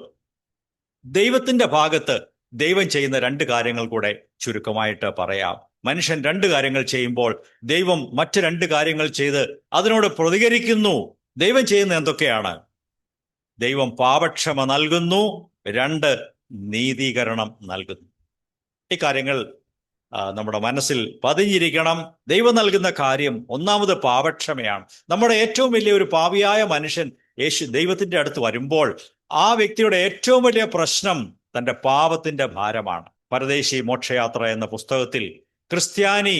ദൈവത്തിൻ്റെ ഭാഗത്ത് ദൈവം ചെയ്യുന്ന 2 കാര്യങ്ങൾ കൂടെ ചുരുക്കമായിട്ട് പറയാം. മനുഷ്യൻ 2 കാര്യങ്ങൾ ചെയ്യുമ്പോൾ ദൈവം മറ്റ് 2 കാര്യങ്ങൾ ചെയ്ത് അതിനോട് പ്രതികരിക്കുന്നു. ദൈവം ചെയ്യുന്ന എന്തൊക്കെയാണ്? ദൈവം പാപക്ഷമ നൽകുന്നു, 2 നീതീകരണം നൽകുന്നു. ഈ കാര്യങ്ങൾ നമ്മുടെ മനസ്സിൽ പതിഞ്ഞിരിക്കണം. ദൈവം നൽകുന്ന കാര്യം ഒന്നാമത് പാപക്ഷമയാണ്. നമ്മുടെ ഏറ്റവും വലിയ ഒരു പാപിയായ മനുഷ്യൻ ദൈവത്തിൻ്റെ അടുത്ത് വരുമ്പോൾ ആ വ്യക്തിയുടെ ഏറ്റവും വലിയ പ്രശ്നം തൻ്റെ പാപത്തിൻ്റെ ഭാരമാണ്. പരദേശി മോക്ഷയാത്ര എന്ന പുസ്തകത്തിൽ ക്രിസ്ത്യാനി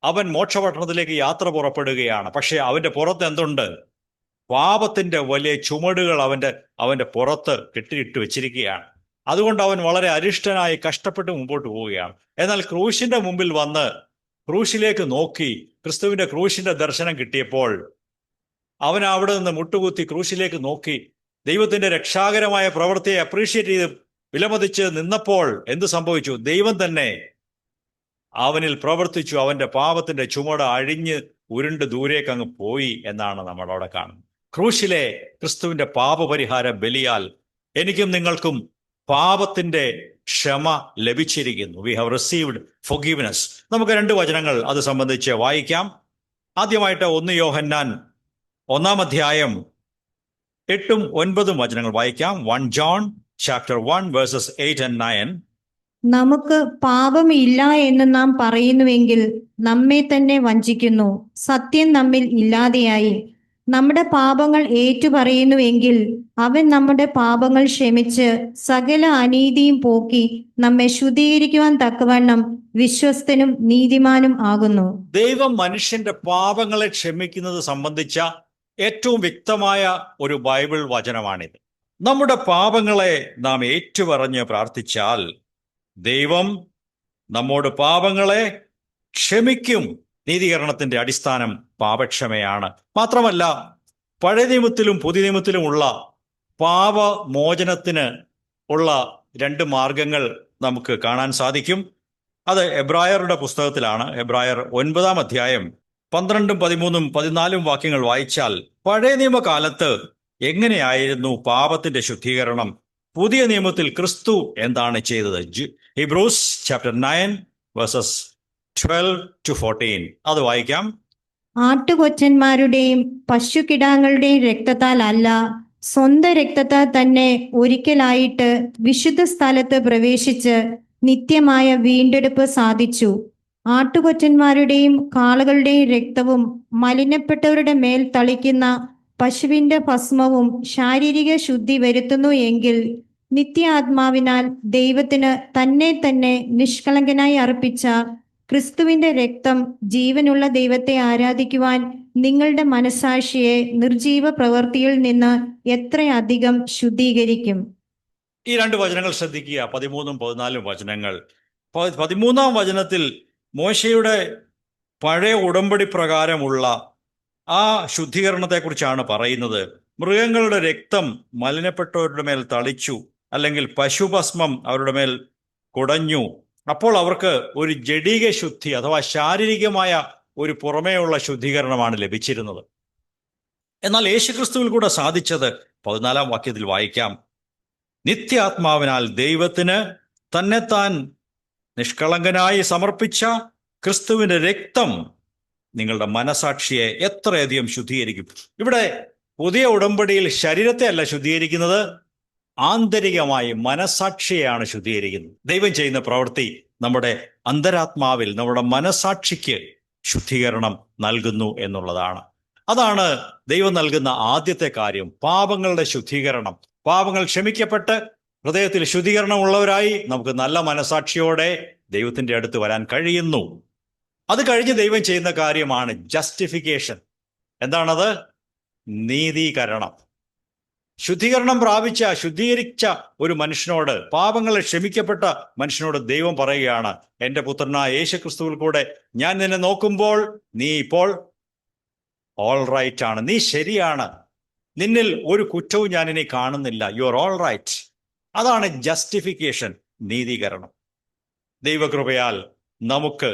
അവൻ മോക്ഷപട്ടണത്തിലേക്ക് യാത്ര പുറപ്പെടുകയാണ്. പക്ഷെ അവൻ്റെ പുറത്ത് എന്തുണ്ട്? പാപത്തിൻ്റെ വലിയ ചുമടുകൾ അവൻ്റെ പുറത്ത് കെട്ടിയിട്ട് വെച്ചിരിക്കുകയാണ്. അതുകൊണ്ട് അവൻ വളരെ അരിഷ്ടനായി കഷ്ടപ്പെട്ട് മുമ്പോട്ട് പോവുകയാണ്. എന്നാൽ ക്രൂശിന്റെ മുമ്പിൽ വന്ന് ക്രൂശിലേക്ക് നോക്കി ക്രിസ്തുവിന്റെ ക്രൂശിന്റെ ദർശനം കിട്ടിയപ്പോൾ അവൻ അവിടെ നിന്ന് മുട്ടുകുത്തി ക്രൂശിലേക്ക് നോക്കി ദൈവത്തിന്റെ രക്ഷാകരമായ പ്രവൃത്തിയെ അപ്രീഷിയേറ്റ് ചെയ്ത് വിലമതിച്ച് നിന്നപ്പോൾ എന്ത് സംഭവിച്ചു? ദൈവം തന്നെ അവനിൽ പ്രവർത്തിച്ചു. അവന്റെ പാപത്തിന്റെ ചുമട് അഴിഞ്ഞ് ഉരുണ്ട് ദൂരേക്ക് അങ്ങ് പോയി എന്നാണ് നമ്മൾ അവിടെ കാണുന്നത്. ക്രൂശിലെ ക്രിസ്തുവിന്റെ പാപപരിഹാര ബലിയാൽ എനിക്കും നിങ്ങൾക്കും പാപത്തിന്റെ ക്ഷമ ലഭിച്ചിരിക്കുന്നു. We have received forgiveness. നമുക്ക് 2 വചനങ്ങൾ അത് സംബന്ധിച്ച് വായിക്കാം. ആദ്യമായിട്ട് 1 യോഹന്നാൻ 1 അധ്യായം 8ഉം 9ഉം വചനങ്ങൾ വായിക്കാം. 1 John chapter 1 verses 8 and 9. നമുക്ക് പാപമില്ല എന്ന് നാം പറയുന്നുവെങ്കിൽ നമ്മെ തന്നെ വഞ്ചിക്കുന്നു, സത്യം നമ്മിൽ ഇല്ലാതെയായി. നമ്മുടെ പാപങ്ങൾ ഏറ്റുപറയുന്നുവെങ്കിൽ അവൻ നമ്മുടെ പാപങ്ങൾ ക്ഷമിച്ച് സകല അനീതിയും പോക്കി നമ്മെ ശുദ്ധീകരിക്കുവാൻ തക്കവണ്ണം വിശ്വസ്തനും നീതിമാനും ആകുന്നു. ദൈവം മനുഷ്യന്റെ പാപങ്ങളെ ക്ഷമിക്കുന്നത് സംബന്ധിച്ച ഏറ്റവും വ്യക്തമായ ഒരു ബൈബിൾ വചനമാണിത്. നമ്മുടെ പാപങ്ങളെ നാം ഏറ്റുപറഞ്ഞ് പ്രാർത്ഥിച്ചാൽ ദൈവം നമ്മോട് പാപങ്ങളെ ക്ഷമിക്കും. നീതീകരണത്തിന്റെ അടിസ്ഥാനം പാപക്ഷമയാണ്. മാത്രമല്ല, പഴയ നിയമത്തിലും പുതിയ നിയമത്തിലുമുള്ള പാപമോചനത്തിന് ഉള്ള 2 മാർഗങ്ങൾ നമുക്ക് കാണാൻ സാധിക്കും. അത് എബ്രായരുടെ പുസ്തകത്തിലാണ്. എബ്രായർ 9 അധ്യായം 12, 13, 14 വാക്യങ്ങൾ വായിച്ചാൽ പഴയ നിയമകാലത്ത് എങ്ങനെയായിരുന്നു പാപത്തിന്റെ ശുദ്ധീകരണം, പുതിയ നിയമത്തിൽ ക്രിസ്തു എന്താണ് ചെയ്തത്. ഹീബ്രൂസ് ചാപ്റ്റർ 9 വേഴ്സസ് 12 to 14 അത് വായിക്കാം. ആട്ടുകൊറ്റന്മാരുടെയും പശുകിടാങ്ങളുടെയും രക്തത്താൽ അല്ല, സ്വന്തം രക്തത്താൽ തന്നെ ഒരിക്കലായിട്ട് വിശുദ്ധ സ്ഥലത്ത് പ്രവേശിച്ച് നിത്യമായ വീണ്ടെടുപ്പ് സാധിച്ചു. ആട്ടുകൊറ്റന്മാരുടെയും കാളകളുടെയും രക്തവും മലിനപ്പെട്ടവരുടെ മേൽ തളിക്കുന്ന പശുവിന്റെ ഭസ്മവും ശാരീരിക ശുദ്ധി വരുത്തുന്നു എങ്കിൽ നിത്യാത്മാവിനാൽ ദൈവത്തിന് തന്നെ തന്നെ നിഷ്കളങ്കനായി അർപ്പിച്ച ക്രിസ്തുവിന്റെ രക്തം ജീവനുള്ള ദൈവത്തെ ആരാധിക്കുവാൻ നിങ്ങളുടെ മനസാക്ഷിയെ നിർജീവ പ്രവൃത്തിയിൽ നിന്ന് എത്രയധികം ശുദ്ധീകരിക്കും. ഈ 2 വചനങ്ങൾ ശ്രദ്ധിക്കുക. 13ഉം 14ഉം വചനങ്ങൾ. 13ആം വചനത്തിൽ മോശയുടെ പഴയ ഉടമ്പടി പ്രകാരമുള്ള ആ ശുദ്ധീകരണത്തെക്കുറിച്ചാണ് പറയുന്നത്. മൃഗങ്ങളുടെ രക്തം മലിനപ്പെട്ടവരുടെ മേൽ തളിച്ചു, അല്ലെങ്കിൽ പശുഭസ്മം അവരുടെ മേൽ കുടഞ്ഞു. അപ്പോൾ അവർക്ക് ഒരു ജഡിക ശുദ്ധി അഥവാ ശാരീരികമായ ഒരു പുറമേയുള്ള ശുദ്ധീകരണമാണ് ലഭിച്ചിരുന്നത്. എന്നാൽ യേശുക്രിസ്തുവിൽ കൂടെ സാധിച്ചത് 14ആം വാക്യത്തിൽ വായിക്കാം. നിത്യാത്മാവിനാൽ ദൈവത്തിന് തന്നെത്താൻ നിഷ്കളങ്കനായി സമർപ്പിച്ച ക്രിസ്തുവിന്റെ രക്തം നിങ്ങളുടെ മനസാക്ഷിയെ എത്രയധികം ശുദ്ധീകരിക്കും. ഇവിടെ പുതിയ ഉടമ്പടിയിൽ ശരീരത്തെ അല്ല ശുദ്ധീകരിക്കുന്നത്, ആന്തരികമായി മനസാക്ഷിയെയാണ് ശുദ്ധീകരിക്കുന്നത്. ദൈവം ചെയ്യുന്ന പ്രവൃത്തി നമ്മുടെ അന്തരാത്മാവിൽ, നമ്മുടെ മനസാക്ഷിക്ക് ശുദ്ധീകരണം നൽകുന്നു എന്നുള്ളതാണ്. അതാണ് ദൈവം നൽകുന്ന ആദ്യത്തെ കാര്യം, പാപങ്ങളുടെ ശുദ്ധീകരണം. പാപങ്ങൾ ക്ഷമിക്കപ്പെട്ട് ഹൃദയത്തിൽ ശുദ്ധീകരണമുള്ളവരായി നമുക്ക് നല്ല മനസാക്ഷിയോടെ ദൈവത്തിന്റെ അടുത്ത് വരാൻ കഴിയുന്നു. അത് കഴിഞ്ഞ് ദൈവം ചെയ്യുന്ന കാര്യമാണ് ജസ്റ്റിഫിക്കേഷൻ. എന്താണത്? നീതീകരണം. ശുദ്ധീകരണം പ്രാപിച്ച, ശുദ്ധീകരിച്ച ഒരു മനുഷ്യനോട്, പാപങ്ങളെ ക്ഷമിക്കപ്പെട്ട മനുഷ്യനോട് ദൈവം പറയുകയാണ്, എൻ്റെ പുത്രനായ യേശുക്രിസ്തുവിൽ കൂടെ ഞാൻ നിന്നെ നോക്കുമ്പോൾ നീ ഇപ്പോൾ ഓൾ റൈറ്റ് ആണ്, നീ ശരിയാണ്, നിന്നിൽ ഒരു കുറ്റവും ഞാൻ ഇനി കാണുന്നില്ല, യു ആർ ഓൾ റൈറ്റ്. അതാണ് ജസ്റ്റിഫിക്കേഷൻ, നീതീകരണം. ദൈവകൃപയാൽ നമുക്ക്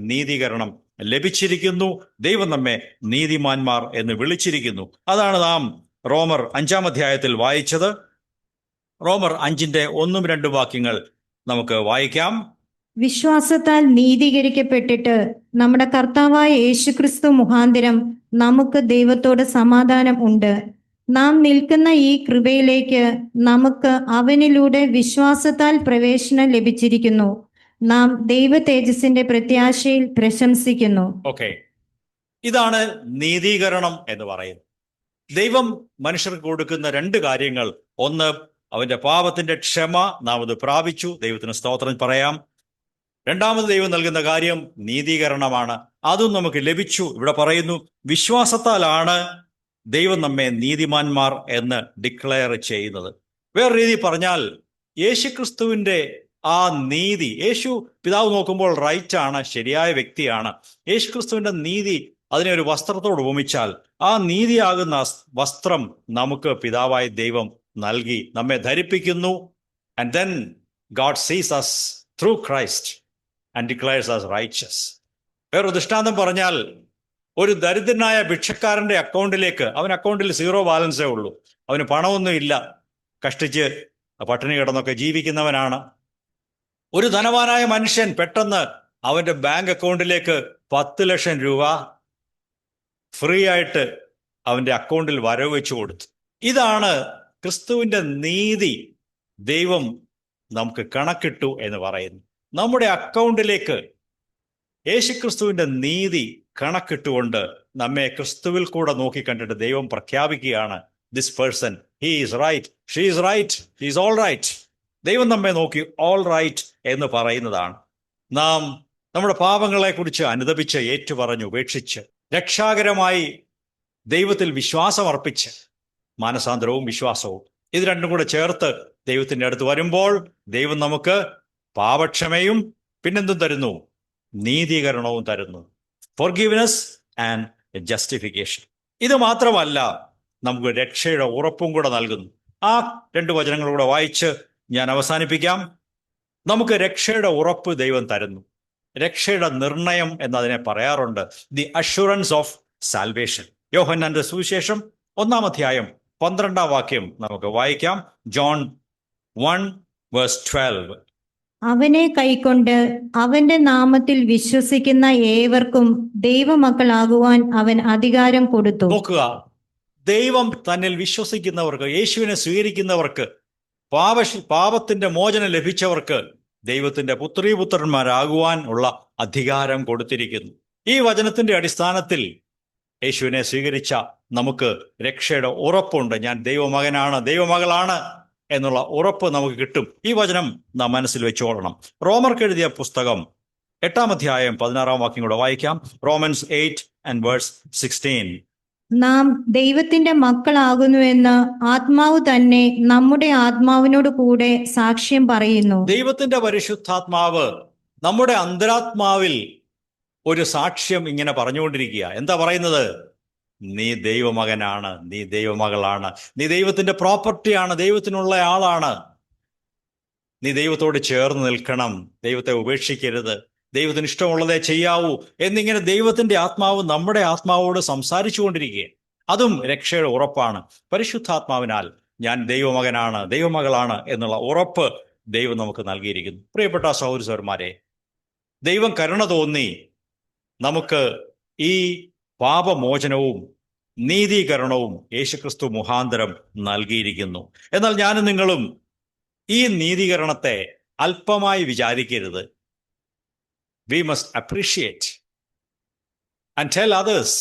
നീതീകരണം ലഭിച്ചിരിക്കുന്നു. ദൈവം നമ്മെ നീതിമാന്മാർ എന്ന് വിളിച്ചിരിക്കുന്നു. അതാണ് നാം റോമർ 5-ാം അധ്യായത്തിൽ വായിച്ചത്. റോമർ 5-ന്റെ 1-2 വാക്യങ്ങൾ നമുക്ക് വായിക്കാം. വിശ്വാസത്താൽ നീതീകരിക്കപ്പെട്ടിട്ട് നമ്മുടെ കർത്താവായ യേശുക്രിസ്തു മുഖാന്തരം നമുക്ക് ദൈവത്തോട് സമാധാനം ഉണ്ട്. നാം നിൽക്കുന്ന ഈ കൃപയിലേക്ക് നമുക്ക് അവനിലൂടെ വിശ്വാസത്താൽ പ്രവേശനം ലഭിച്ചിരിക്കുന്നു. നാം ദൈവ തേജസ്സിന്റെ പ്രത്യാശയിൽ പ്രശംസിക്കുന്നു. ഓക്കെ, ഇതാണ് നീതീകരണം എന്ന് പറയുന്നത്. ദൈവം മനുഷ്യർക്ക് കൊടുക്കുന്ന 2 കാര്യങ്ങൾ. ഒന്ന്, അവന്റെ പാപത്തിന്റെ ക്ഷമ, നാം അത് പ്രാപിച്ചു, ദൈവത്തിന് സ്തോത്രം പറയാം. രണ്ടാമത് ദൈവം നൽകുന്ന കാര്യം നീതീകരണമാണ്, അതും നമുക്ക് ലഭിച്ചു. ഇവിടെ പറയുന്നു, വിശ്വാസത്താലാണ് ദൈവം നമ്മെ നീതിമാന്മാർ എന്ന് ഡിക്ലെയർ ചെയ്യുന്നത്. വേറെ രീതി പറഞ്ഞാൽ, യേശുക്രിസ്തുവിന്റെ ആ നീതി, യേശു പിതാവ് നോക്കുമ്പോൾ റൈറ്റ് ആണ്, ശരിയായ വ്യക്തിയാണ്. യേശുക്രിസ്തുവിന്റെ നീതി അതിനെ ഒരു വസ്ത്രത്തോട് ഉപമിച്ചാൽ ആ നീതിയാകുന്ന വസ്ത്രം നമുക്ക് പിതാവായ ദൈവം നൽകി നമ്മെ ധരിപ്പിക്കുന്നു. And then God sees us through Christ and declares us righteous. വേറൊരു ദൃഷ്ടാന്തം പറഞ്ഞാൽ, ഒരു ദരിദ്രനായ ഭിക്ഷക്കാരന്റെ അക്കൗണ്ടിലേക്ക്, അവൻ അക്കൗണ്ടിൽ 0 ബാലൻസേ ഉള്ളൂ, അവന് പണമൊന്നും ഇല്ല, കഷ്ടിച്ച് പട്ടിണി കിടന്നൊക്കെ ജീവിക്കുന്നവനാണ്. ഒരു ധനവാനായ മനുഷ്യൻ പെട്ടെന്ന് അവന്റെ ബാങ്ക് അക്കൗണ്ടിലേക്ക് 10 ലക്ഷം രൂപ ഫ്രീ ആയിട്ട് അവന്റെ അക്കൗണ്ടിൽ വരവ് വെച്ചു കൊടുത്തു. ഇതാണ് ക്രിസ്തുവിന്റെ നീതി. ദൈവം നമുക്ക് കണക്കിട്ടു എന്ന് പറയുന്നു. നമ്മുടെ അക്കൗണ്ടിലേക്ക് യേശുക്രിസ്തുവിന്റെ നീതി കണക്കിട്ടുകൊണ്ട് നമ്മെ ക്രിസ്തുവിൽ കൂടെ നോക്കിക്കണ്ടിട്ട് ദൈവം പ്രഖ്യാപിക്കുകയാണ്, this person, he is right, she is right, he is all right. ദൈവം നമ്മെ നോക്കി ഓൾ റൈറ്റ് എന്ന് പറയുന്നതാണ്. നാം നമ്മുടെ പാപങ്ങളെക്കുറിച്ച് അനുതപിച്ച് ഏറ്റുപറഞ്ഞ് ഉപേക്ഷിച്ച് രക്ഷാകരമായി ദൈവത്തിൽ വിശ്വാസം അർപ്പിച്ച്, മാനസാന്തരവും വിശ്വാസവും ഇത് രണ്ടും കൂടെ ചേർത്ത് ദൈവത്തിൻ്റെ അടുത്ത് വരുമ്പോൾ ദൈവം നമുക്ക് പാപക്ഷമയും പിന്നെന്തും തരുന്നു? നീതീകരണവും തരുന്നു. Forgiveness and justification. ഇത് മാത്രമല്ല, നമുക്ക് രക്ഷയുടെ ഉറപ്പും കൂടെ നൽകുന്നു. ആ 2 വചനങ്ങളൂടെ വായിച്ച് ഞാൻ അവസാനിപ്പിക്കാം. നമുക്ക് രക്ഷയുടെ ഉറപ്പ് ദൈവം തരുന്നു. രക്ഷയുടെ നിർണയം എന്നതിനെ പറയാറുണ്ട്, ദി അഷുറൻസ് ഓഫ് സാൽവേഷൻ. യോഹന്നാന്റെ സുവിശേഷം 1-ാം അധ്യായം 12-ാം വാക്യം നമുക്ക് വായിക്കാം. ജോൺ 1:12. അവനെ കൈക്കൊണ്ട് അവന്റെ നാമത്തിൽ വിശ്വസിക്കുന്ന ഏവർക്കും ദൈവമക്കളാകുവാൻ അവൻ അധികാരം കൊടുത്തു. നോക്കുക, ദൈവം തന്നിൽ വിശ്വസിക്കുന്നവർക്ക്, യേശുവിനെ സ്വീകരിക്കുന്നവർക്ക്, പാപത്തിന്റെ മോചനം ലഭിച്ചവർക്ക് ദൈവത്തിന്റെ പുത്രീപുത്രന്മാരാകുവാൻ ഉള്ള അധികാരം കൊടുത്തിരിക്കുന്നു. ഈ വചനത്തിന്റെ അടിസ്ഥാനത്തിൽ യേശുവിനെ സ്വീകരിച്ച നമുക്ക് രക്ഷയുടെ ഉറപ്പുണ്ട്. ഞാൻ ദൈവമകനാണ്, ദൈവമകളാണ് എന്നുള്ള ഉറപ്പ് നമുക്ക് കിട്ടും. ഈ വചനം നാം മനസ്സിൽ വെച്ചോളണം. റോമർക്ക് എഴുതിയ പുസ്തകം 8-ാം അധ്യായം 16-ാം വാക്യം കൂടെ വായിക്കാം. റോമൻസ് 8:16. നാം ദൈവത്തിന്റെ മക്കളാകുന്നുവെന്ന് ആത്മാവ് തന്നെ നമ്മുടെ ആത്മാവിനോട് കൂടെ സാക്ഷ്യം പറയുന്നു. ദൈവത്തിന്റെ പരിശുദ്ധാത്മാവ് നമ്മുടെ അന്തരാത്മാവിൽ ഒരു സാക്ഷ്യം ഇങ്ങനെ പറഞ്ഞുകൊണ്ടിരിക്കുക. എന്താ പറയുന്നത്? നീ ദൈവമകനാണ്, നീ ദൈവമകളാണ്, നീ ദൈവത്തിന്റെ പ്രോപ്പർട്ടിയാണ്, ദൈവത്തിനുള്ള ആളാണ്. നീ ദൈവത്തോട് ചേർന്ന് നിൽക്കണം, ദൈവത്തെ ഉപേക്ഷിക്കരുത്, ദൈവത്തിന് ഇഷ്ടമുള്ളതേ ചെയ്യാവൂ എന്നിങ്ങനെ ദൈവത്തിന്റെ ആത്മാവ് നമ്മുടെ ആത്മാവോട് സംസാരിച്ചു കൊണ്ടിരിക്കുക. അതും രക്ഷയുടെ ഉറപ്പാണ്. പരിശുദ്ധാത്മാവിനാൽ ഞാൻ ദൈവമകനാണ്, ദൈവമകളാണ് എന്നുള്ള ഉറപ്പ് ദൈവം നമുക്ക് നൽകിയിരിക്കുന്നു. പ്രിയപ്പെട്ട സഹോദരന്മാരെ, ദൈവം കരുണ തോന്നി നമുക്ക് ഈ പാപമോചനവും നീതീകരണവും യേശുക്രിസ്തു മുഖാന്തരം നൽകിയിരിക്കുന്നു. എന്നാൽ ഞാനും നിങ്ങളും ഈ നീതീകരണത്തെ അല്പമായി വിചാരിക്കരുത്. We must appreciate and tell others.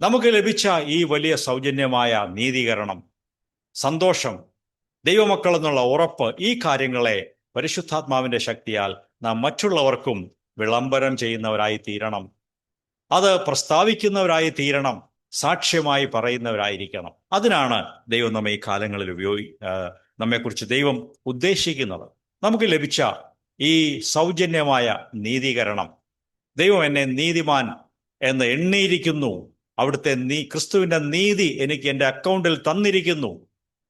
നമുക്ക് ലഭിച്ച ഈ വലിയ സൗജന്യമായ നീതീകരണം, സന്തോഷം, ദൈവമക്കൾ എന്നുള്ള ഉറപ്പ്, ഈ കാര്യങ്ങളെ പരിശുദ്ധാത്മാവിന്റെ ശക്തിയാൽ നാം മറ്റുള്ളവർക്കും വിളംബരം ചെയ്യുന്നവരായി തീരണം. അത് പ്രസ്താവിക്കുന്നവരായി തീരണം, സാക്ഷ്യമായി പറയുന്നവരായിരിക്കണം. അതിനാണ് ദൈവം നമ്മെ ഈ കാലങ്ങളിൽ നമ്മെക്കുറിച്ച് ദൈവം ഉദ്ദേശിക്കുന്നത്. നമുക്ക് ലഭിച്ച ഈ സൗജന്യമായ നീതീകരണം, ദൈവം എന്നെ നീതിമാൻ എന്ന് എണ്ണിയിരിക്കുന്നു. അവിടുത്തെ ക്രിസ്തുവിന്റെ നീതി എനിക്ക് എൻ്റെ അക്കൗണ്ടിൽ തന്നിരിക്കുന്നു.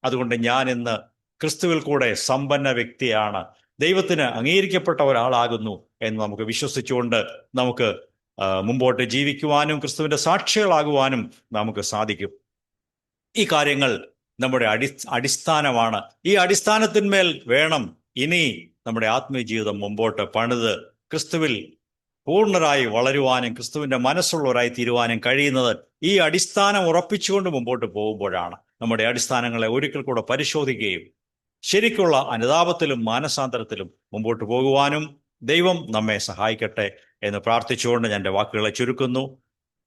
അതുകൊണ്ട് ഞാൻ ഇന്ന് ക്രിസ്തുവിൽ കൂടെ സമ്പന്ന വ്യക്തിയാണ്, ദൈവത്തിന് അംഗീകരിക്കപ്പെട്ട ഒരാളാകുന്നു എന്ന് നമുക്ക് വിശ്വസിച്ചുകൊണ്ട് നമുക്ക് മുമ്പോട്ട് ജീവിക്കുവാനും ക്രിസ്തുവിന്റെ സാക്ഷികളാകുവാനും നമുക്ക് സാധിക്കും. ഈ കാര്യങ്ങൾ നമ്മുടെ അടിസ്ഥാനമാണ്. ഈ അടിസ്ഥാനത്തിന്മേൽ വേണം ഇനി നമ്മുടെ ആത്മീയ ജീവിതം മുമ്പോട്ട് പണിത് ക്രിസ്തുവിൽ പൂർണ്ണരായി വളരുവാനും ക്രിസ്തുവിന്റെ മനസ്സുള്ളവരായി തീരുവാനും കഴിയുന്നത് ഈ അടിസ്ഥാനം ഉറപ്പിച്ചുകൊണ്ട് മുമ്പോട്ട് പോകുമ്പോഴാണ്. നമ്മുടെ അടിസ്ഥാനങ്ങളെ ഒരിക്കൽ കൂടെ പരിശോധിക്കുകയും ശരിക്കുള്ള അനുതാപത്തിലും മാനസാന്തരത്തിലും മുമ്പോട്ട് പോകുവാനും ദൈവം നമ്മെ സഹായിക്കട്ടെ എന്ന് പ്രാർത്ഥിച്ചുകൊണ്ട് ഞാൻ എൻ്റെ വാക്കുകളെ ചുരുക്കുന്നു.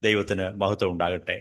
ദൈവത്തിന് മഹത്വം ഉണ്ടാകട്ടെ.